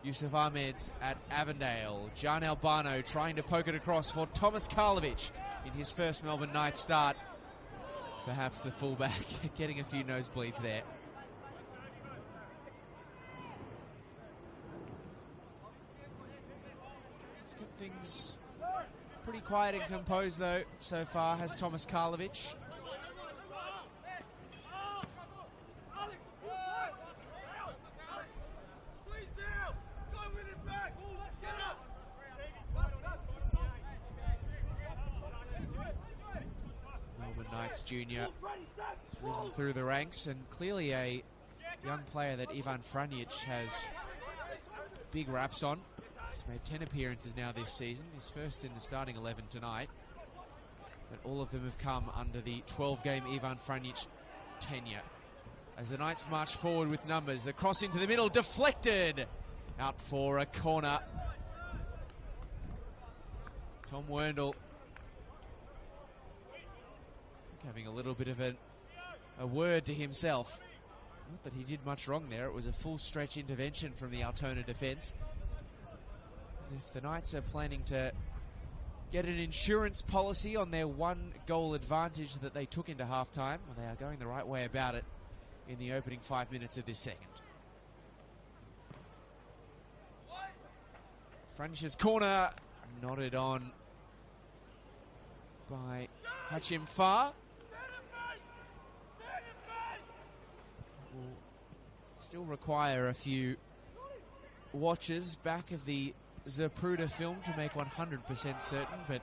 Yusuf Ahmeds at Avondale. Jan Albano trying to poke it across for Thomas Karlovic in his first Melbourne Knights start. Perhaps the fullback getting a few nosebleeds there. He's kept things pretty quiet and composed though so far, has Thomas Karlovic. Junior has risen through the ranks, and clearly a young player that Ivan Franjic has big raps on. He's made 10 appearances now this season, his first in the starting 11 tonight, but all of them have come under the 12-game Ivan Franjic tenure. As the Knights march forward with numbers, the cross into the middle, deflected out for a corner. Tom Werndl having a little bit of a word to himself. Not that he did much wrong there. It was a full stretch intervention from the Altona defence. If the Knights are planning to get an insurance policy on their one-goal advantage that they took into halftime, well, they are going the right way about it in the opening 5 minutes of this second. Franjic's corner nodded on by Hachim Farr. Will still require a few watches back of the Zapruder film to make 100% certain, but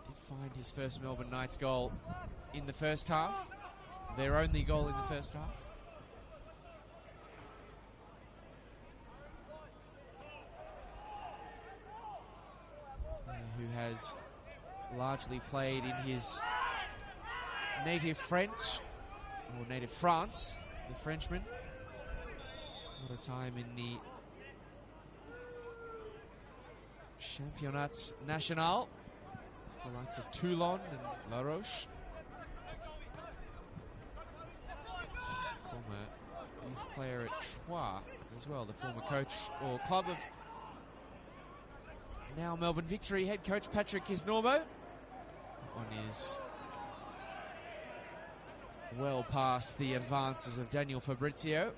did find his first Melbourne Knights goal in the first half. Their only goal in the first half. Who has largely played in his native French, or native France, the Frenchman. What a time in the Championnat National, the likes of Toulon and La Roche. Former youth player at Troyes as well, the former coach or club of now Melbourne Victory head coach Patrick Kisnorbo. On his well past the advances of Daniel Fabrizio.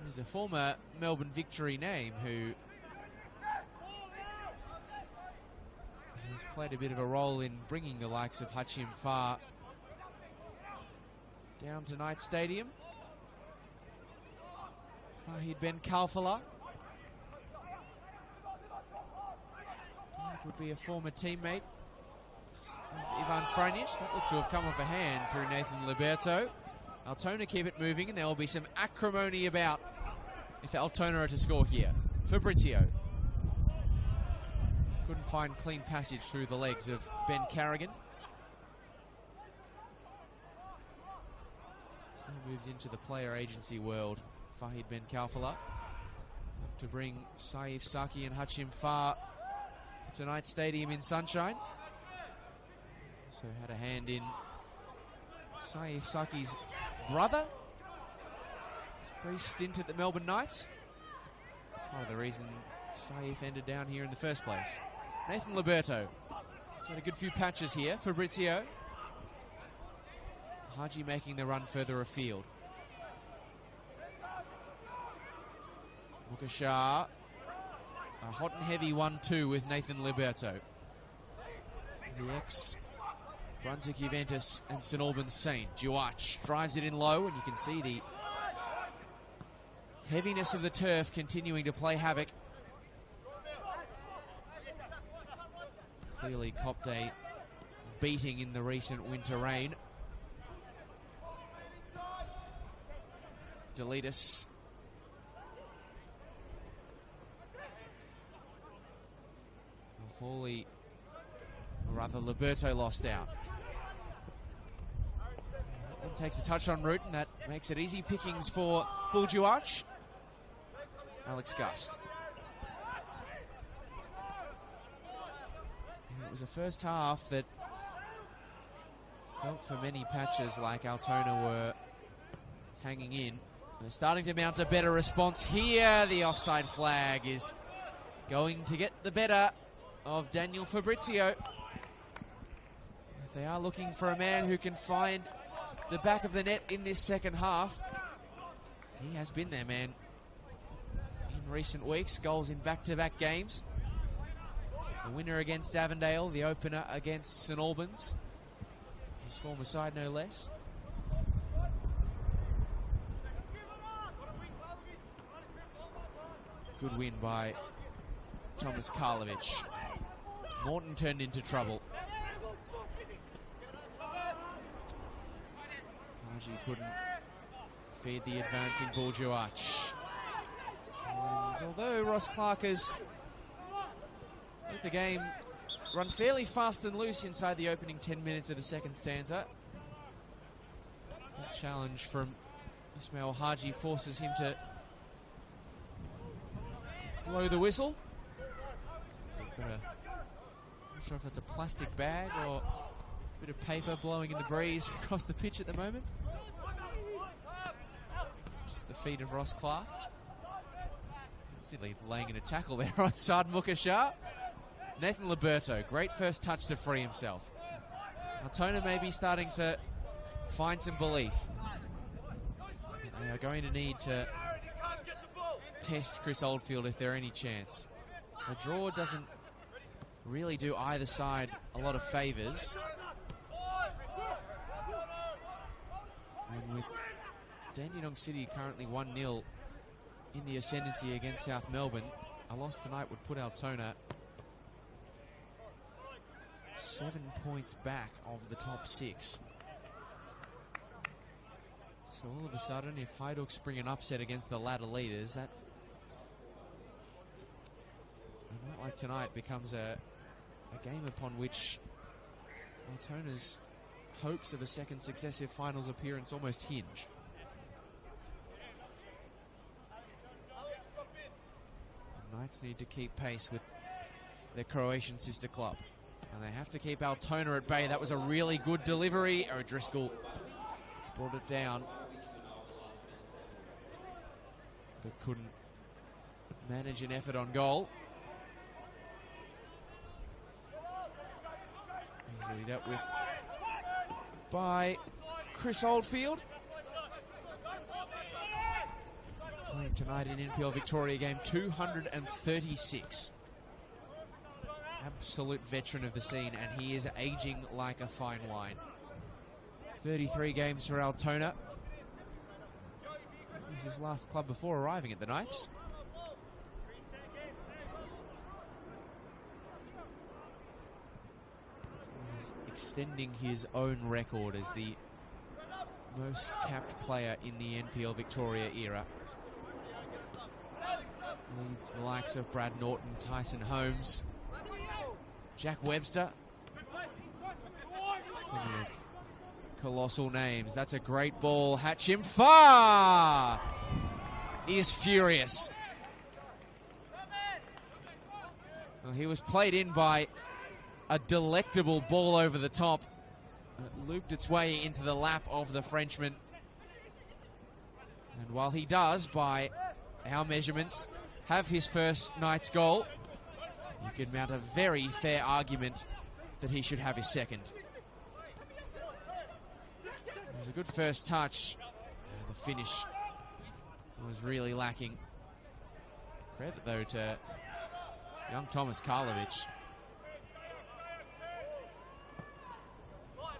He's a former Melbourne Victory name who has played a bit of a role in bringing the likes of Hachim Fa down to Knights Stadium. Fahid Ben Kalfala would be a former teammate of Ivan Franjic. That looked to have come off a hand through Nathan Liberto. Altona keep it moving, and there will be some acrimony about if Altona are to score here. Fabrizio couldn't find clean passage through the legs of Ben Carrigan. He's now moved into the player agency world. Fahid Ben Kalfala to bring Saif Saki and Hachim Fa to Knights Stadium in sunshine. Also had a hand in Saif Saki's brother. His brief stint at the Melbourne Knights. Part of the reason Saif ended down here in the first place. Nathan Liberto. He's had a good few patches here. Fabrizio. Haji making the run further afield. Mukashar. A hot and heavy 1-2 with Nathan Liberto. The ex-Brunswick Juventus and St Albans Saint. Juach drives it in low, and you can see the heaviness of the turf continuing to play havoc. Clearly copped a beating in the recent winter rain. Deletus. Hawley, or rather Liberto, lost out. And takes a touch on route, and that makes it easy pickings for Buljuach. Alex Gust. And it was a first half that felt for many patches like Altona were hanging in. They're starting to mount a better response here. The offside flag is going to get the better of Daniel Fabrizio. They are looking for a man who can find the back of the net in this second half. He has been there, man, in recent weeks. Goals in back-to-back games. The winner against Avondale, the opener against St Albans. His former side, no less. Good win by Thomas Karlovic. Morton turned into trouble. Haji couldn't feed the advancing Buljuach. And although Ross Clark has let the game run fairly fast and loose inside the opening 10 minutes of the second stanza, that challenge from Ismail Haji forces him to blow the whistle. Not sure if that's a plastic bag or a bit of paper blowing in the breeze across the pitch at the moment. Just the feet of Ross Clark. Simply laying in a tackle there on Saad Mukashar. Nathan Liberto, great first touch to free himself. Altona may be starting to find some belief. They are going to need to test Chris Oldfield if there are any chance. The draw doesn't really do either side a lot of favours. And with Dandenong City currently 1-0 in the ascendancy against South Melbourne. A loss tonight would put Altona 7 points back of the top 6. So all of a sudden, if Hajduk bring an upset against the ladder leaders, that, a night like tonight, becomes a game upon which Altona's hopes of a second successive finals appearance almost hinge. The Knights need to keep pace with their Croatian sister club, and they have to keep Altona at bay. That was a really good delivery. O'Driscoll brought it down, but couldn't manage an effort on goal. Easily dealt with by Chris Oldfield. Playing tonight in NPL Victoria game 236. Absolute veteran of the scene, and he is aging like a fine wine. 33 games for Altona. This is his last club before arriving at the Knights. He's extending his own record as the most capped player in the NPL Victoria era. Leads the likes of Brad Norton, Tyson Holmes, Jack Webster. Plenty of colossal names. That's a great ball. Hachim Fa is furious. Well, he was played in by a delectable ball over the top. It looped its way into the lap of the Frenchman. And while he does, by our measurements, have his first Knights goal, you could mount a very fair argument that he should have his second. It was a good first touch. The finish was really lacking. Credit, though, to young Thomas Karlovic.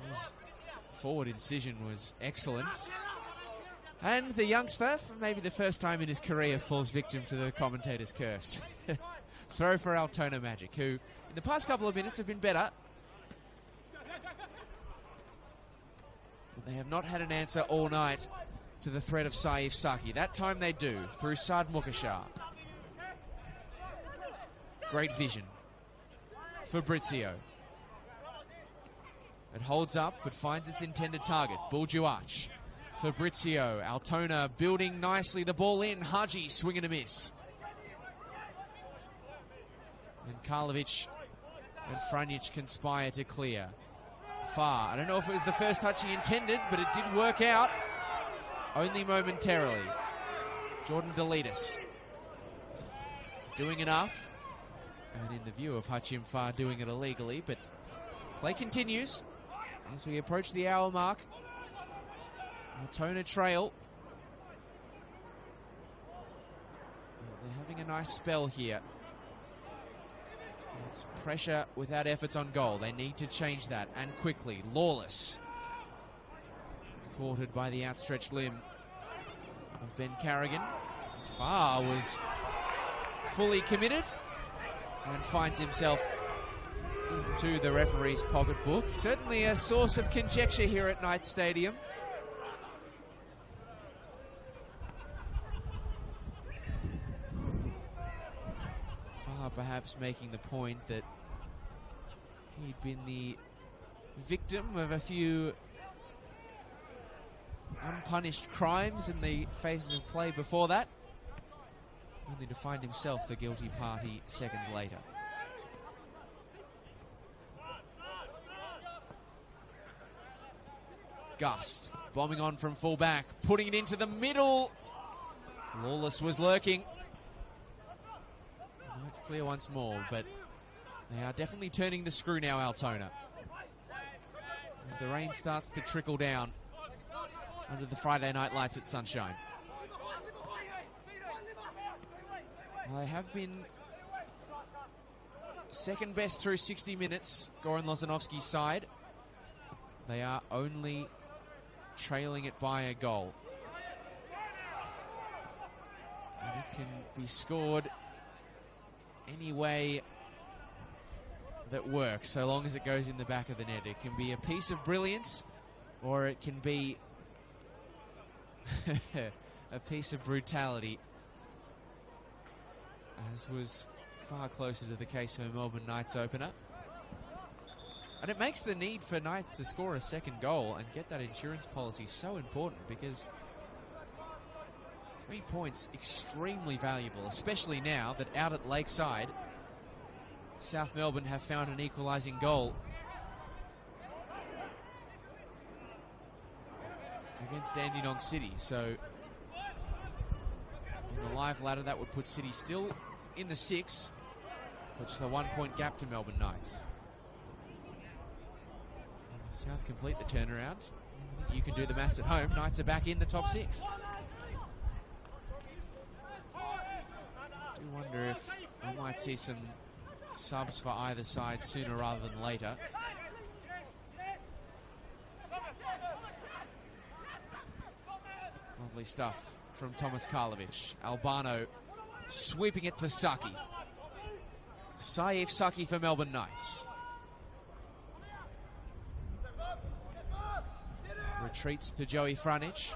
His forward incision was excellent. And the youngster, for maybe the first time in his career, falls victim to the commentator's curse. Throw for Altona Magic, who in the past couple of minutes have been better. But they have not had an answer all night to the threat of Saif Saki. That time they do, through Saad Mukashar. Great vision. Fabrizio. It holds up, but finds its intended target. Buljuach. Fabrizio. Altona building nicely. The ball in. Haji swing and a miss. And Karlovic and Franjic conspire to clear. Far. I don't know if it was the first touch he intended, but it did work out. Only momentarily. Jordan Delitis doing enough. And in the view of Hachim Far, doing it illegally, but play continues as we approach the hour mark. Altona trail. They're having a nice spell here. It's pressure without efforts on goal. They need to change that, and quickly. Lawless. Thwarted by the outstretched limb of Ben Carrigan. Far was fully committed and finds himself into the referee's pocketbook. Certainly a source of conjecture here at Knights Stadium. Far perhaps making the point that he'd been the victim of a few unpunished crimes in the phases of play before that, only to find himself the guilty party seconds later. Gust bombing on from full back, putting it into the middle. Lawless was lurking. Now it's clear once more, but they are definitely turning the screw now, Altona, as the rain starts to trickle down under the Friday night lights at Sunshine. They have been second best through 60 minutes, Goran Lozanovski's side. They are only trailing it by a goal. It can be scored any way that works, so long as it goes in the back of the net. It can be a piece of brilliance, or it can be a piece of brutality, as was far closer to the case for Melbourne Knights opener. And it makes the need for Knights to score a second goal and get that insurance policy so important, because 3 points extremely valuable, especially now that out at Lakeside, South Melbourne have found an equalising goal against Dandenong City. So in the live ladder, that would put City still in the 6, but just a 1 point gap to Melbourne Knights. South complete the turnaround. You can do the maths at home. Knights are back in the top 6. I do wonder if we might see some subs for either side sooner rather than later. Lovely stuff from Thomas Karlovic. Albano sweeping it to Saki. Saif Saki for Melbourne Knights. Retreats to Joey Franich.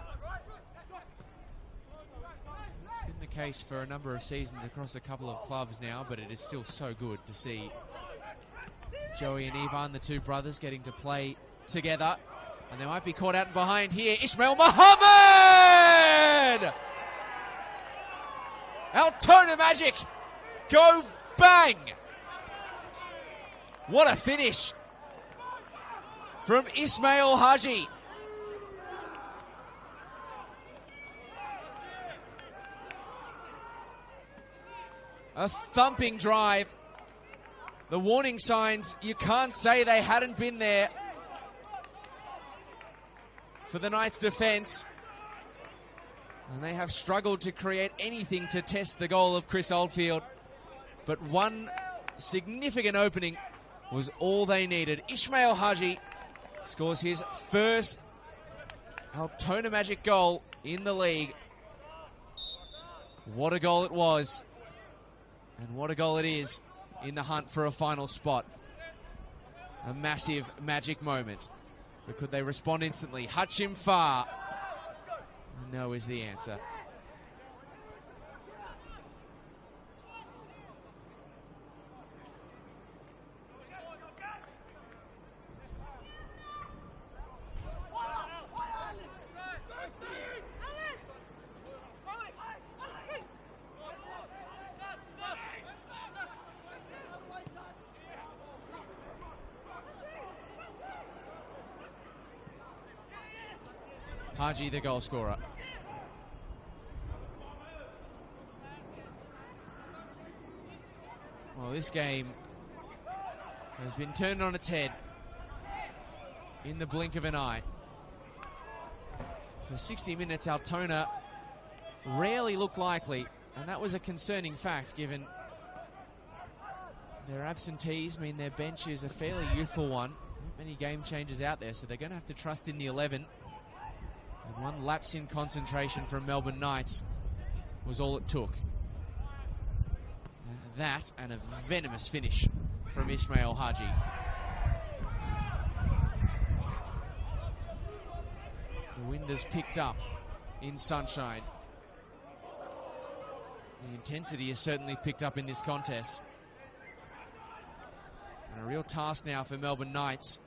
It's been the case for a number of seasons across a couple of clubs now, but it is still so good to see Joey and Ivan, the two brothers, getting to play together. And they might be caught out and behind here. Ismail Mohammed! Altona Magic go bang! What a finish from Ismail Haji. A thumping drive. The warning signs, you can't say they hadn't been there for the Knights' defence. And they have struggled to create anything to test the goal of Chris Oldfield. But one significant opening was all they needed. Ismail Haji scores his first Altona Magic goal in the league. What a goal it was. And what a goal it is in the hunt for a final spot. A massive Magic moment. But could they respond instantly? Hachim Far. No is the answer. Haji, the goal scorer. Well, this game has been turned on its head in the blink of an eye. For 60 minutes, Altona rarely looked likely, and that was a concerning fact given their absentees mean their bench is a fairly youthful one. Not many game changers out there, so they're going to have to trust in the 11. And one lapse in concentration from Melbourne Knights was all it took. That and a venomous finish from Ismail Haji. The wind has picked up in Sunshine. The intensity has certainly picked up in this contest. And a real task now for Melbourne Knights.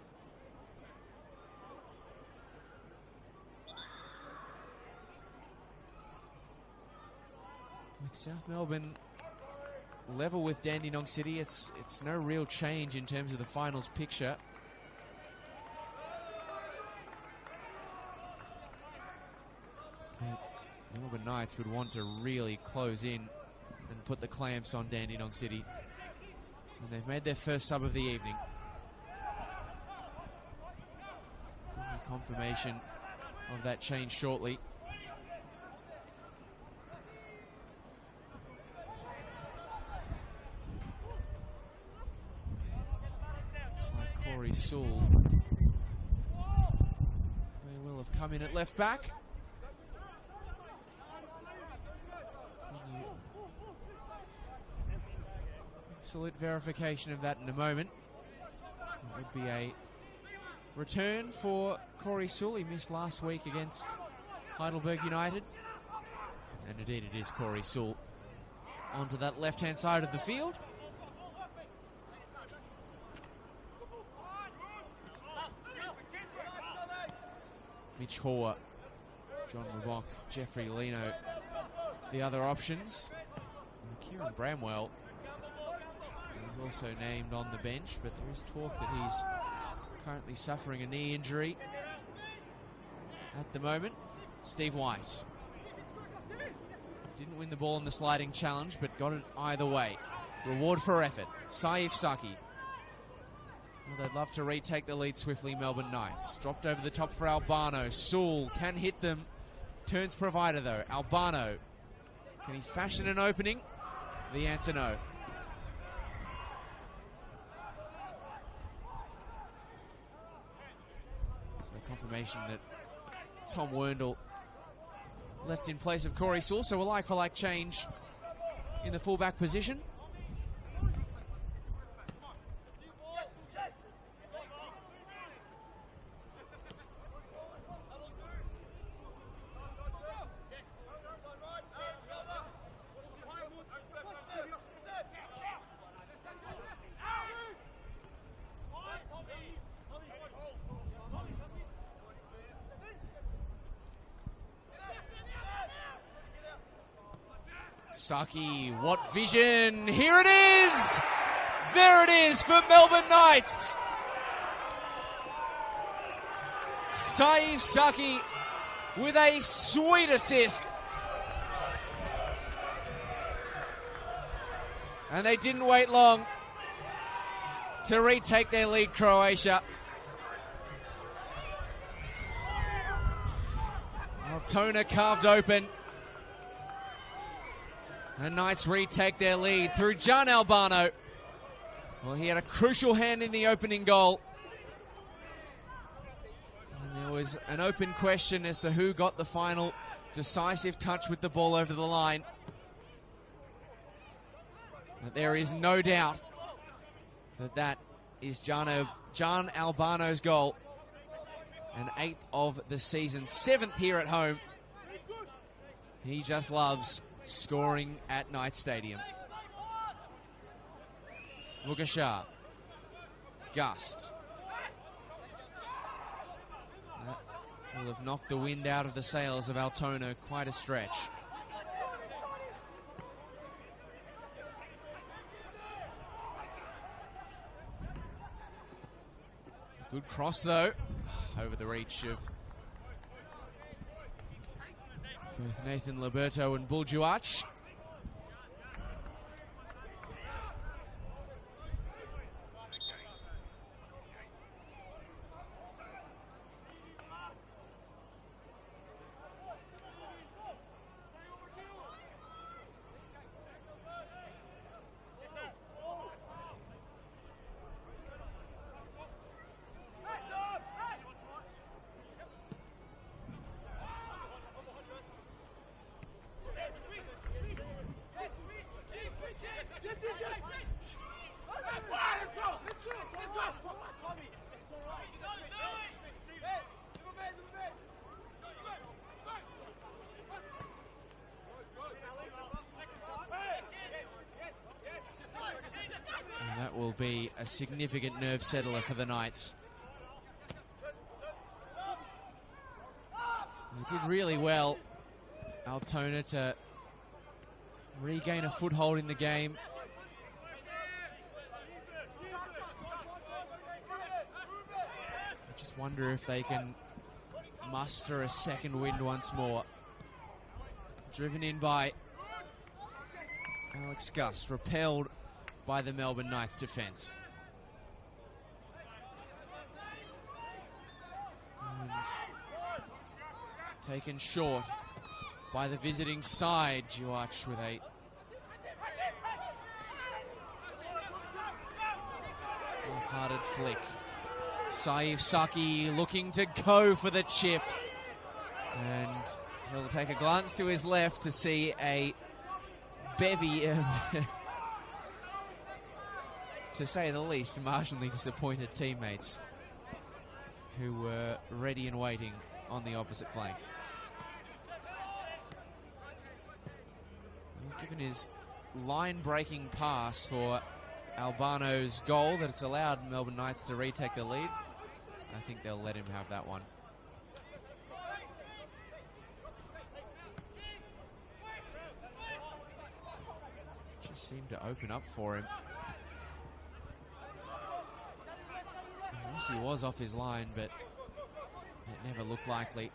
With South Melbourne level with Dandenong City, it's no real change in terms of the finals picture. But Melbourne Knights would want to really close in and put the clamps on Dandenong City. And they've made their first sub of the evening. Confirmation of that change shortly. Corey Sewell may well have come in at left back. Absolute verification of that in a moment. It would be a return for Corey Sewell. He missed last week against Heidelberg United. And indeed it is Corey Sewell onto that left-hand side of the field. Mitch Hoare, John Rubok, Jeffrey Lino, the other options. And Kieran Bramwell is also named on the bench, but there is talk that he's currently suffering a knee injury at the moment. Steve White didn't win the ball in the sliding challenge, but got it either way. Reward for effort. Saif Saki. Well, they'd love to retake the lead swiftly, Melbourne Knights. Dropped over the top for Albano. Sewell can hit them. Turns provider, though. Albano. Can he fashion an opening? The answer, no. So confirmation that Tom Werndl left in place of Corey Sewell. So a like-for-like change in the fullback position. Saki, what vision? Here it is! There it is for Melbourne Knights! Saif Saki with a sweet assist. And they didn't wait long to retake their lead, Croatia. Altona carved open. The Knights retake their lead through John Albano. Well, he had a crucial hand in the opening goal. And there was an open question as to who got the final decisive touch with the ball over the line. But there is no doubt that that is John Albano's goal. An 8th of the season, 7th here at home. He just loves scoring at Knight Stadium. Mugashar. Gust. That will have knocked the wind out of the sails of Altona quite a stretch. Good cross though, over the reach of both Nathan Liberto and Buljuach. That will be a significant nerve settler for the Knights. They did really well, Altona, to regain a foothold in the game. I just wonder if they can muster a second wind once more. Driven in by Alex Gust, repelled by the Melbourne Knights defence. And taken short by the visiting side. Juach with a half-hearted flick. Saif Saki looking to go for the chip. And he'll take a glance to his left to see a bevy of to say the least, marginally disappointed teammates who were ready and waiting on the opposite flank. Given his line-breaking pass for Albano's goal that it's allowed Melbourne Knights to retake the lead, I think they'll let him have that one. Just seemed to open up for him. Yes, he was off his line, but it never looked likely.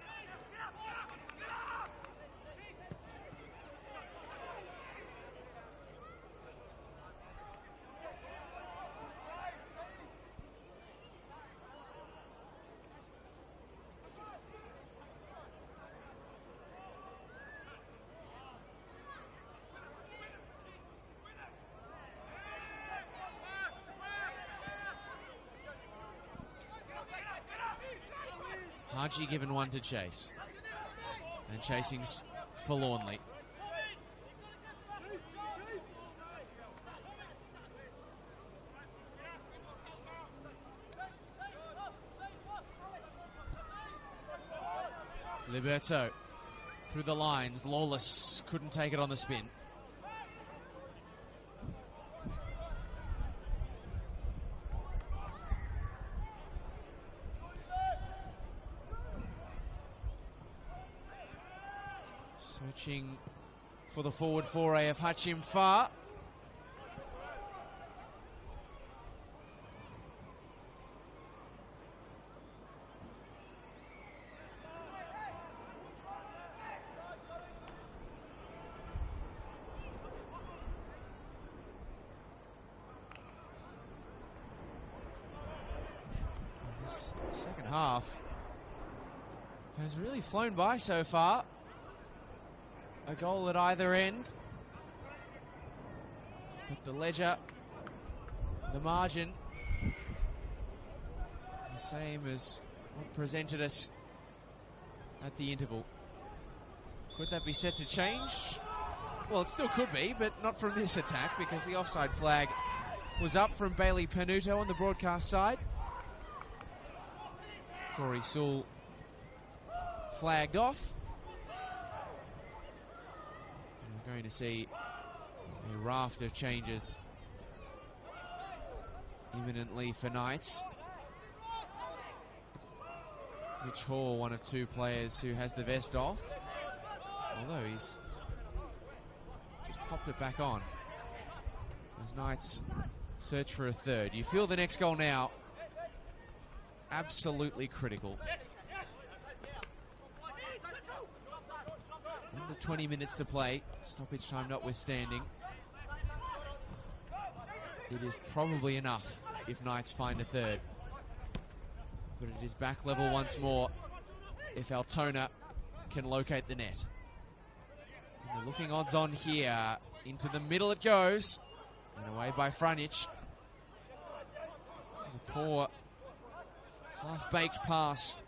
Haji given one to chase, and chasing forlornly. Liberto through the lines. Lawless couldn't take it on the spin. Searching for the forward foray of Hachim Fa. This second half has really flown by so far. A goal at either end. But the ledger, the margin, the same as what presented us at the interval. Could that be set to change? Well, it still could be, but not from this attack, because the offside flag was up from Bailey Pernuto on the broadcast side. Corey Sewell flagged off. We're going to see a raft of changes imminently for Knights. Mitch Hall, one of two players who has the vest off, although he's just popped it back on as Knights search for a third. You feel the next goal now absolutely critical. Under 20 minutes to play, stoppage time notwithstanding. It is probably enough if Knights find a third. But it is back level once more if Altona can locate the net. And the looking odds on here. Into the middle it goes. And away by Franic. There's a poor half-baked pass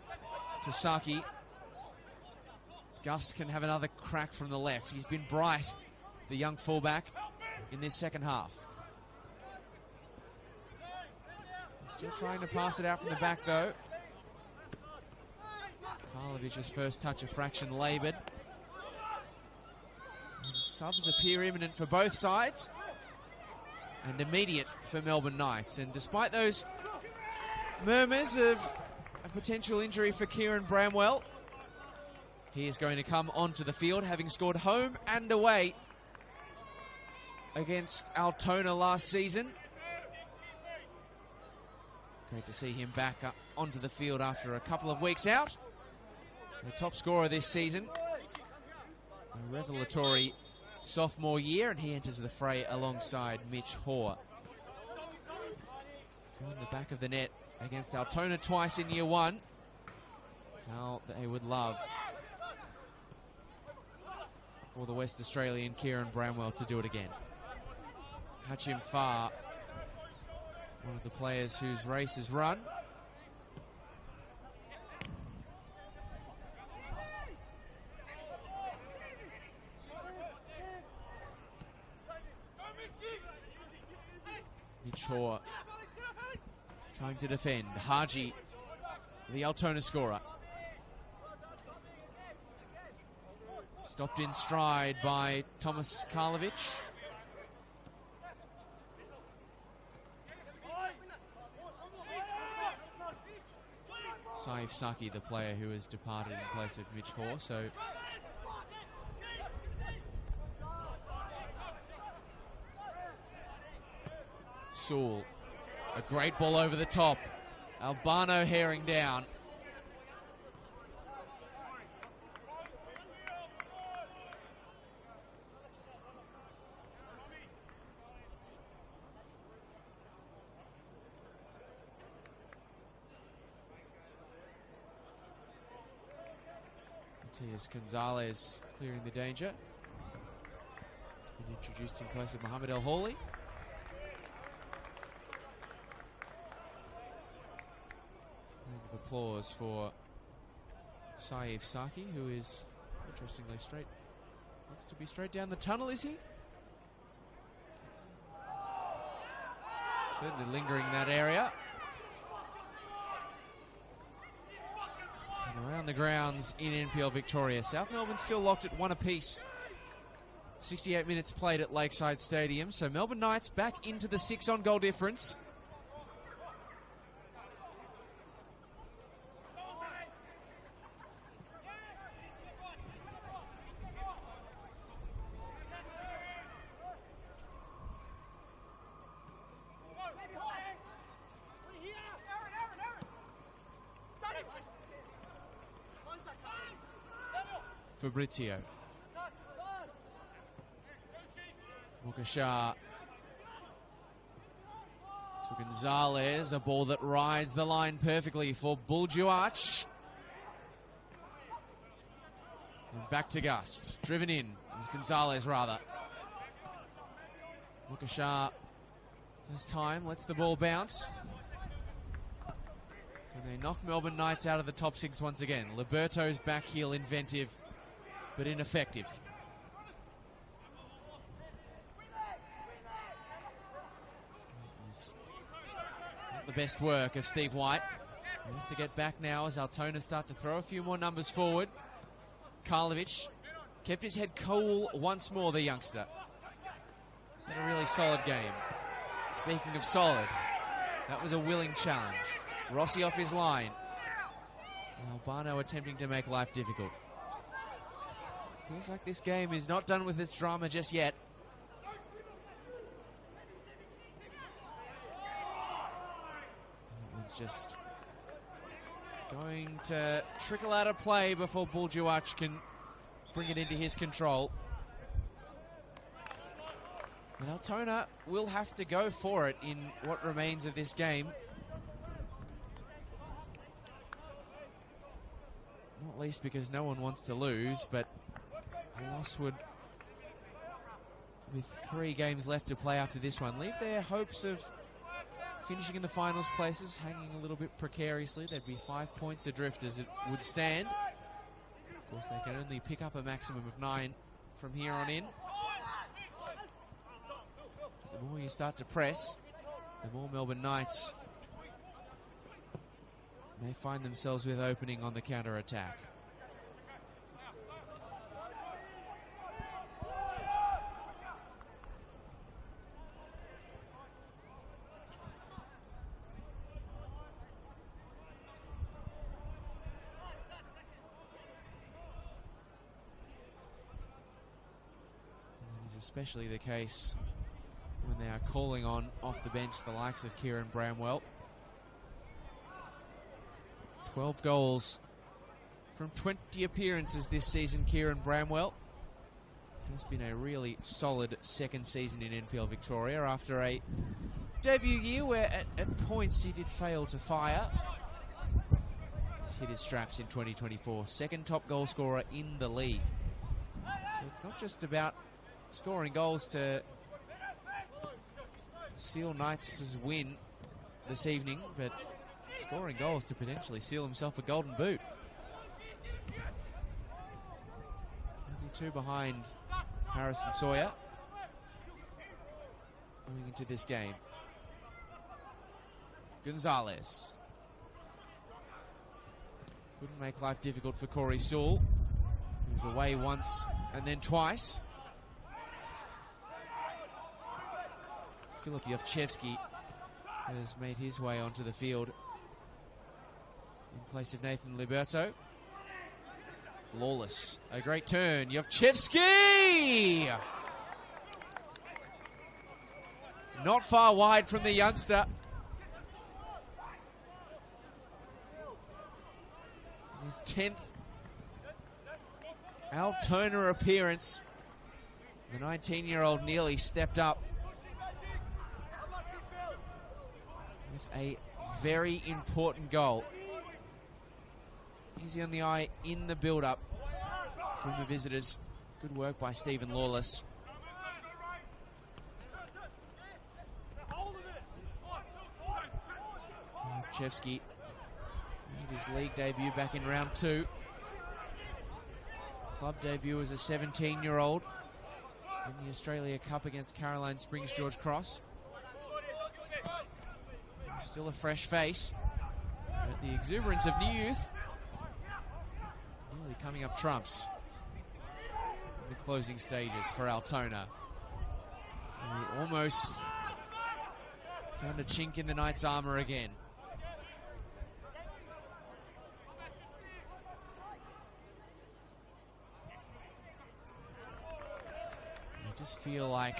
to Saki. Gus can have another crack from the left. He's been bright, the young fullback, in this second half. Still trying to pass it out from the back, though. Karlovic's first touch a fraction laboured. And subs appear imminent for both sides. And immediate for Melbourne Knights. And despite those murmurs of a potential injury for Kieran Bramwell, he is going to come onto the field, having scored home and away against Altona last season. Great to see him back up onto the field after a couple of weeks out. The top scorer this season. A revelatory sophomore year, and he enters the fray alongside Mitch Hoare. Found the back of the net against Altona twice in year one. How they would love for the West Australian Kieran Bramwell to do it again. Hachim Fa, one of the players whose race is run. Mitch Hoare trying to defend. Haji, the Altona scorer. Stopped in stride by Thomas Karlovic. Saif Saki, the player who has departed in place of Mitch Hoare. So Sewell, a great ball over the top. Albano herring down. Matias Gonzalez clearing the danger. He's been introduced in place of Mohamed El Hawley. Round of applause for Saif Saki, who is, interestingly, looks to be straight down the tunnel, is he? Certainly lingering in that area. And around the grounds in NPL Victoria. South Melbourne still locked at 1 apiece. 68 minutes played at Lakeside Stadium. So Melbourne Knights back into the 6 on goal difference. Fabrizio. Mukashar to Gonzalez, a ball that rides the line perfectly for Buljuach. And back to Gust, driven in, it was Gonzalez rather. Mukashar has time, lets the ball bounce. And they knock Melbourne Knights out of the top 6 once again. Liberto's back heel inventive, but ineffective. Not the best work of Steve White. He has to get back now as Altona start to throw a few more numbers forward. Karlovic kept his head cool once more, the youngster. He's had a really solid game. Speaking of solid, that was a willing challenge. Rossi off his line. Albano attempting to make life difficult. Feels like this game is not done with its drama just yet. It's just going to trickle out of play before Buljuach can bring it into his control. And Altona will have to go for it in what remains of this game. Not least because no one wants to lose, but a loss would, with 3 games left to play after this one, leave their hopes of finishing in the finals places hanging a little bit precariously. They'd be 5 points adrift as it would stand. Of course, they can only pick up a maximum of 9 from here on in. The more you start to press, the more Melbourne Knights may find themselves with opening on the counter-attack. Especially the case when they are calling on off the bench the likes of Kieran Bramwell. 12 goals from 20 appearances this season. Kieran Bramwell has been a really solid second season in NPL Victoria after a debut year where at points he did fail to fire. He's hit his straps in 2024. Second top goal scorer in the league. So it's not just about scoring goals to seal Knights' win this evening, but scoring goals to potentially seal himself a golden boot. Only 2 behind Harrison Sawyer going into this game. Gonzalez. Couldn't make life difficult for Corey Sewell. He was away once and then twice. Filip Jovchevski has made his way onto the field in place of Nathan Liberto. Lawless, a great turn. Jovchevski! Not far wide from the youngster. His 10th Altona appearance. The 19-year-old nearly stepped up with a very important goal. Easy on the eye in the build-up from the visitors. Good work by Stephen Lawless. Jovchevski made his league debut back in round 2. Club debut as a 17-year-old in the Australia Cup against Caroline Springs George Cross. Still a fresh face, but the exuberance of new youth nearly coming up trumps in the closing stages for Altona. And we almost found a chink in the Knights' armour again. I just feel like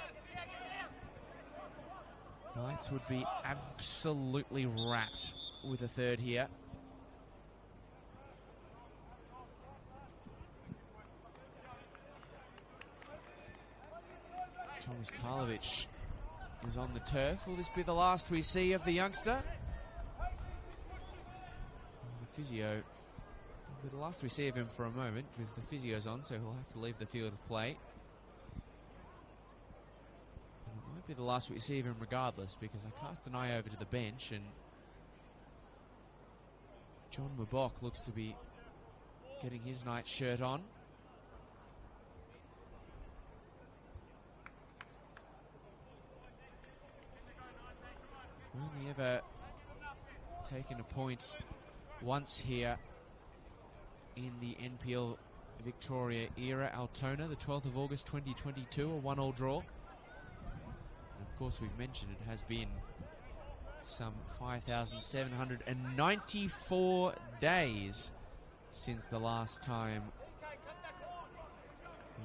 Knights would be absolutely wrapped with a third here. Thomas Karlovic is on the turf. Will this be the last we see of the youngster? The physio. Will be the last we see of him for a moment because the physio's on, so he'll have to leave the field of play. Might be the last we see of him regardless, because I cast an eye over to the bench and John Mabok looks to be getting his night shirt on. We've only ever taken a point once here in the NPL Victoria era. Altona, the 12th of August 2022, a 1-1 draw. Of course, we've mentioned it has been some 5,794 days since the last time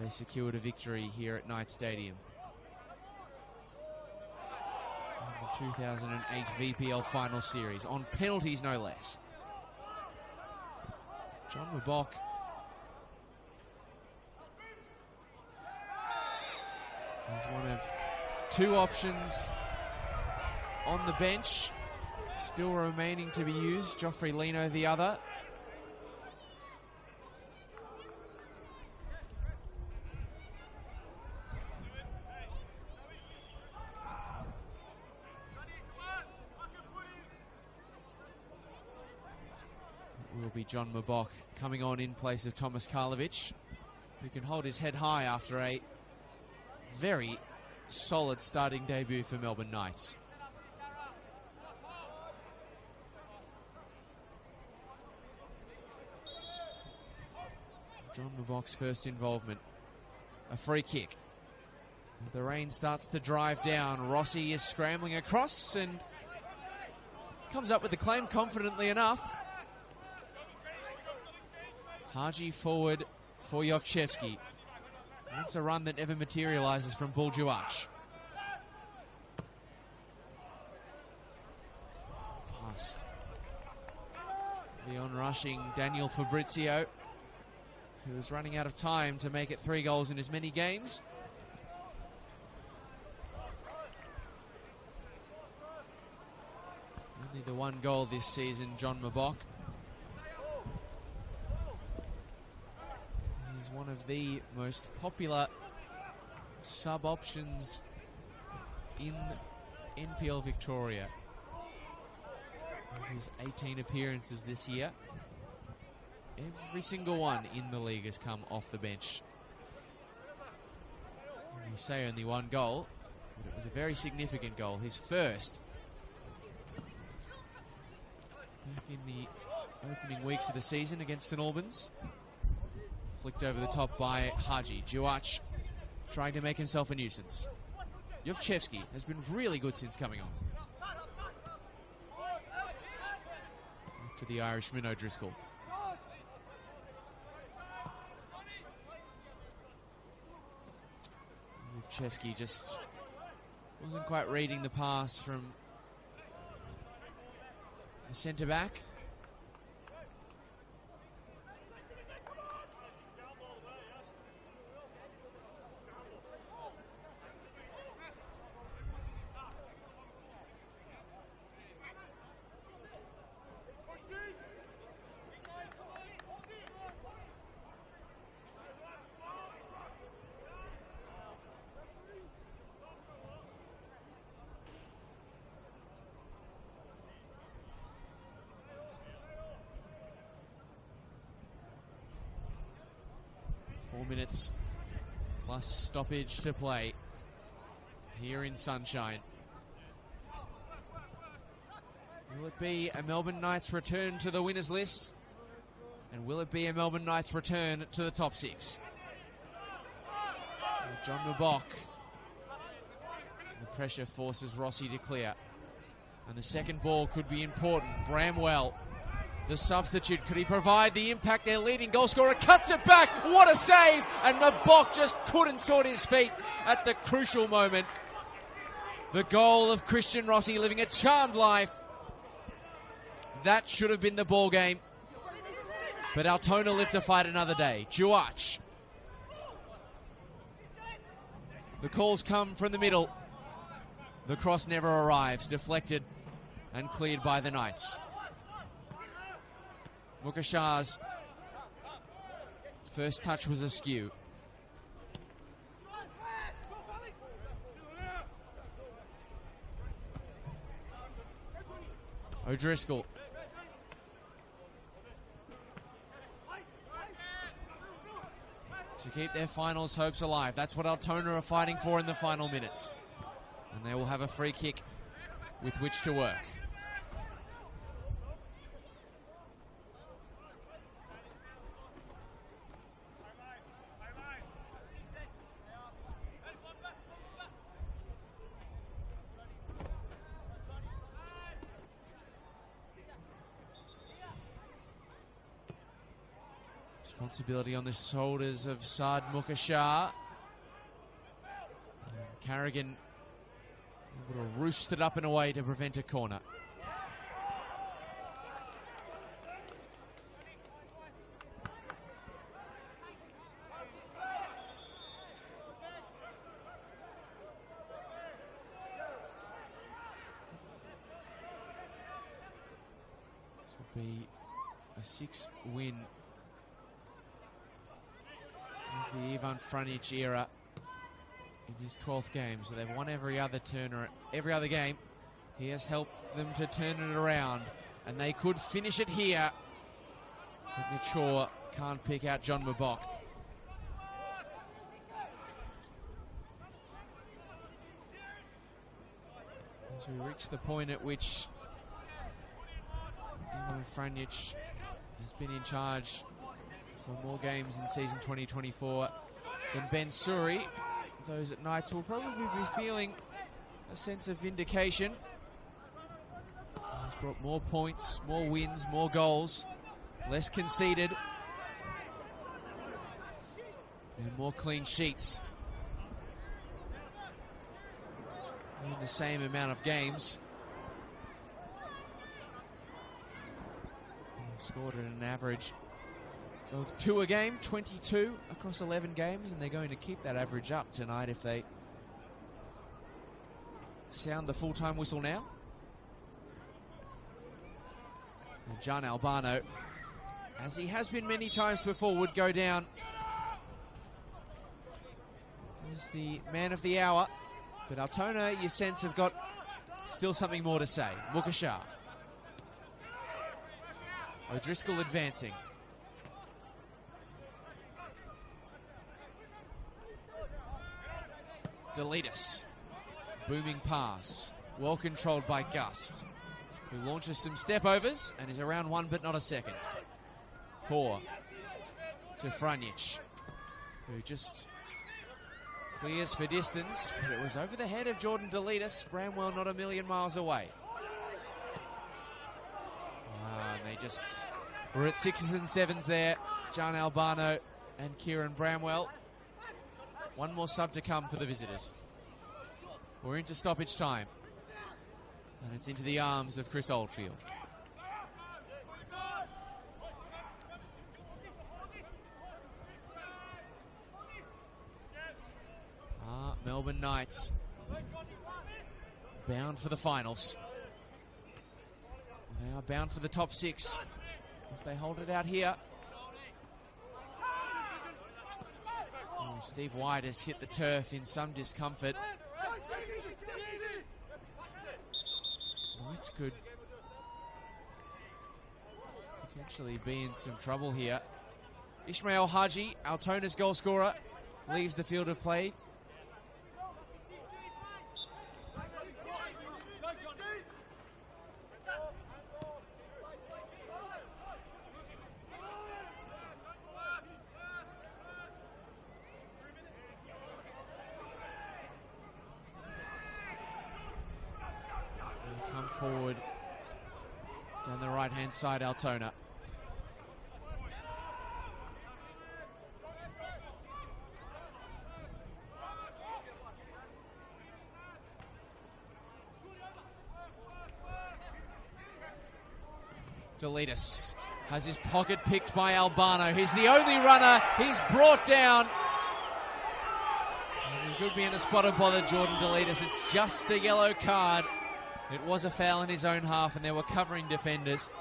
they secured a victory here at Knight Stadium. In the 2008 VPL Final Series, on penalties no less. John Mabok is one of 2 options on the bench, still remaining to be used. Joffrey Lino the other. It will be John Mabok coming on in place of Thomas Karlovic, who can hold his head high after a very solid starting debut for Melbourne Knights. John Mabok's first involvement. A free kick. The rain starts to drive down. Rossi is scrambling across and comes up with the claim confidently enough. Haji forward for Jovchevski. That's a run that never materialises from Buljuach. Past the on-rushing Daniel Fabrizio, who is running out of time to make it 3 goals in as many games. Only the 1 goal this season, John Mabok. He's one of the most popular sub-options in NPL Victoria. His 18 appearances this year, every single one in the league has come off the bench. And you say only 1 goal, but it was a very significant goal. His first back in the opening weeks of the season against St Albans. Flicked over the top by Haji. Juach trying to make himself a nuisance. Jovchevsky has been really good since coming on. Back to the Irishman O'Driscoll. Jovchevsky just wasn't quite reading the pass from the centre back. Minutes plus stoppage to play here in Sunshine. Will it be a Melbourne Knights return to the winners list? And will it be a Melbourne Knights return to the top six? John Mabok. The pressure forces Rossi to clear. And the second ball could be important. Bramwell, the substitute, could he provide the impact? Their leading goal scorer cuts it back. What a save! And Mabok just couldn't sort his feet at the crucial moment. The goal of Christian Rossi living a charmed life. That should have been the ball game. But Altona live to fight another day. Juach. The calls come from the middle. The cross never arrives. Deflected and cleared by the Knights. Mukashar's first touch was askew. O'Driscoll. To keep their finals hopes alive. That's what Altona are fighting for in the final minutes. And they will have a free kick with which to work. Responsibility on the shoulders of Saad Mukashar. Carrigan able to roost it up and away to prevent a corner. This will be a 6th win of the Ivan Franic era in his 12th game. So they've won every other game. He has helped them to turn it around, and they could finish it here. But Mature can't pick out John Mabok. As we reach the point at which Ivan Franic has been in charge for more games in season 2024 than Ben Suri, those at Knights will probably be feeling a sense of vindication. He's brought more points, more wins, more goals, less conceded, and more clean sheets in the same amount of games. He scored at an average of 2 a game, 22 across 11 games, and they're going to keep that average up tonight if they sound the full-time whistle now. And John Albano, as he has been many times before, would go down as the man of the hour. But Altona, you sense, have got still something more to say. Mukashar. O'Driscoll advancing. Deletus. Booming pass. Well controlled by Gust, who launches some step overs and is around one but not a second. Poor to Franjic, who just clears for distance, but it was over the head of Jordan Delitas. Bramwell not a million miles away. They just were at 6s and 7s there. John Albano and Kieran Bramwell. One more sub to come for the visitors. We're into stoppage time. And it's into the arms of Chris Oldfield. Melbourne Knights bound for the finals. They are bound for the top 6 if they hold it out here. Oh, Steve White has hit the turf in some discomfort. Knights could potentially be in some trouble here. Ismail Haji, Altona's goal scorer, leaves the field of play. Forward down the right hand side, Altona. Delitas has his pocket picked by Albano. He's the only runner. He's brought down. And he could be in a spot of bother, Jordan Delitas. It's just a yellow card. It was a foul in his own half, and there were covering defenders.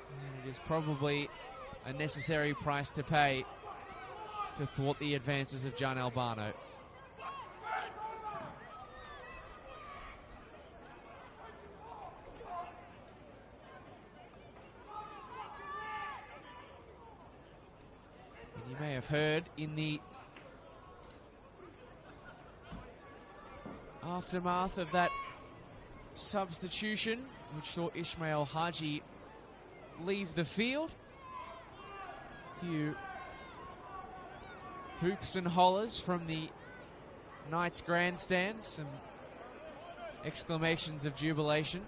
And it is probably a necessary price to pay to thwart the advances of John Albano. And you may have heard in the aftermath of that substitution, which saw Ismail Haji leave the field. A few hoops and hollers from the Knights grandstand, some exclamations of jubilation.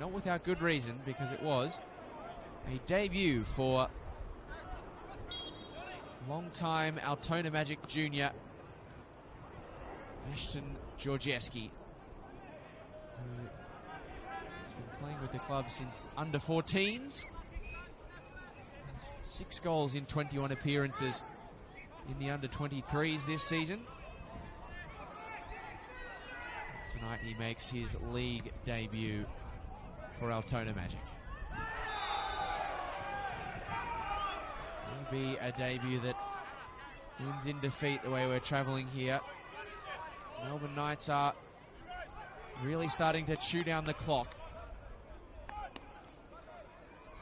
Not without good reason, because it was a debut for long-time Altona Magic junior Ashton Georgieski, who has been playing with the club since under 14s. 6 goals in 21 appearances in the under 23s this season. Tonight he makes his league debut for Altona Magic. Maybe a debut that ends in defeat the way we're travelling here. Melbourne Knights are really starting to chew down the clock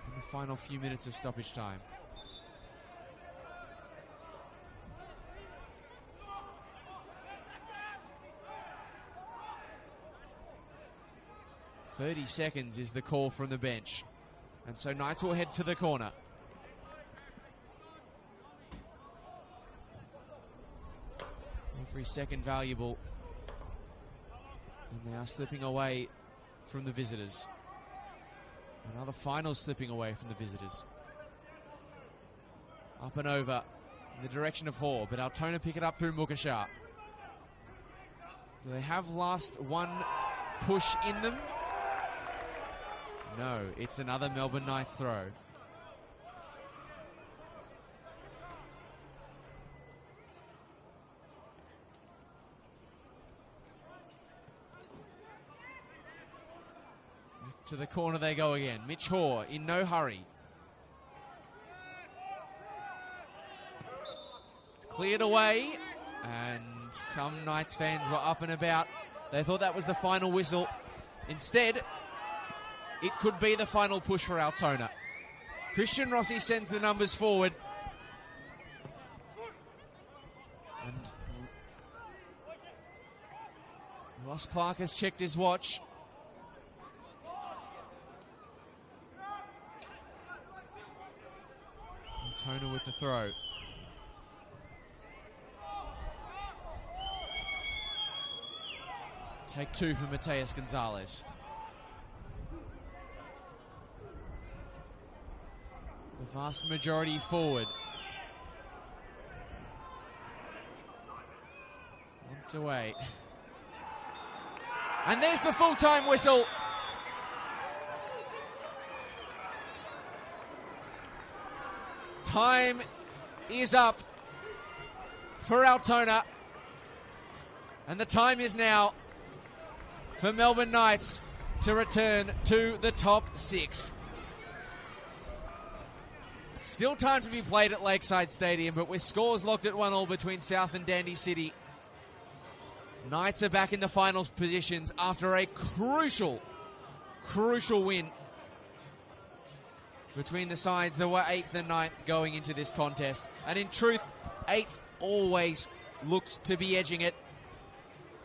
in the final few minutes of stoppage time. "30 seconds is the call from the bench. And so Knights will head for the corner. Every second valuable. And they are slipping away from the visitors. Another final slipping away from the visitors. Up and over in the direction of Hoare, but Altona pick it up through Mukashar. Do they have last one push in them? No, it's another Melbourne Knights throw. To the corner they go again. Mitch Hoare in no hurry. It's cleared away, and some Knights fans were up and about. They thought that was the final whistle. Instead, it could be the final push for Altona. Christian Rossi sends the numbers forward. And Ross Clark has checked his watch. Altona with the throw. Take two for Mateus Gonzalez. The vast majority forward. Lumped away. And there's the full-time whistle. Time is up for Altona. And the time is now for Melbourne Knights to return to the top six. Still time to be played at Lakeside Stadium, but with scores locked at 1-1 between South and Dandy City, Knights are back in the finals positions after a crucial win between the sides that were 8th and 9th going into this contest. And in truth, 8th always looked to be edging it.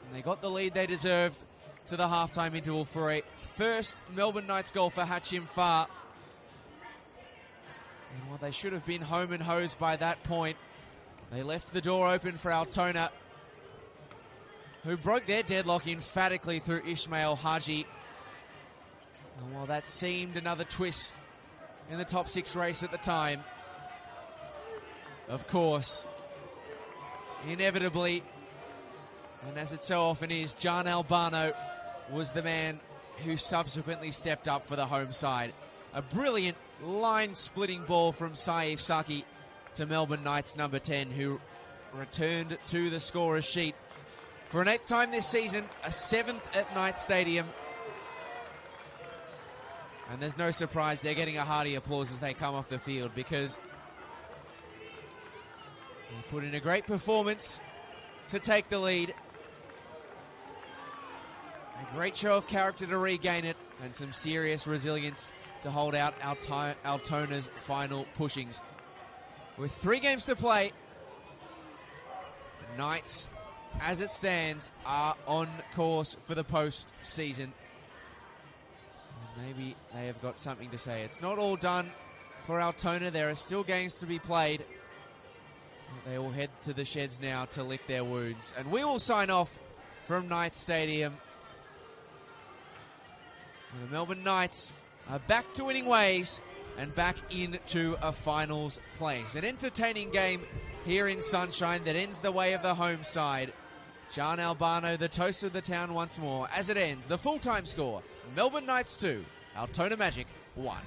And they got the lead they deserved to the halftime interval for a first Melbourne Knights goal for Hachim Farr. And while they should have been home and hosed by that point, they left the door open for Altona, who broke their deadlock emphatically through Ismail Haji. And while that seemed another twist in the top six race at the time, of course, inevitably, and as it so often is, Gian Albano was the man who subsequently stepped up for the home side. A brilliant line-splitting ball from Saif Saki to Melbourne Knights number 10, who returned to the scorer's sheet for an 8th time this season, a 7th at Knights Stadium. And there's no surprise they're getting a hearty applause as they come off the field, because they put in a great performance to take the lead. A great show of character to regain it, and some serious resilience to hold out Altona's final pushings. With 3 games to play, the Knights, as it stands, are on course for the postseason. Maybe they have got something to say. It's not all done for Altona. There are still games to be played. They will head to the sheds now to lick their wounds. And we will sign off from Knights Stadium. The Melbourne Knights are back to winning ways and back into a finals place. An entertaining game here in Sunshine that ends the way of the home side. Gian Albano, the toast of the town once more. As it ends, the full-time score, Melbourne Knights 2, Altona Magic 1.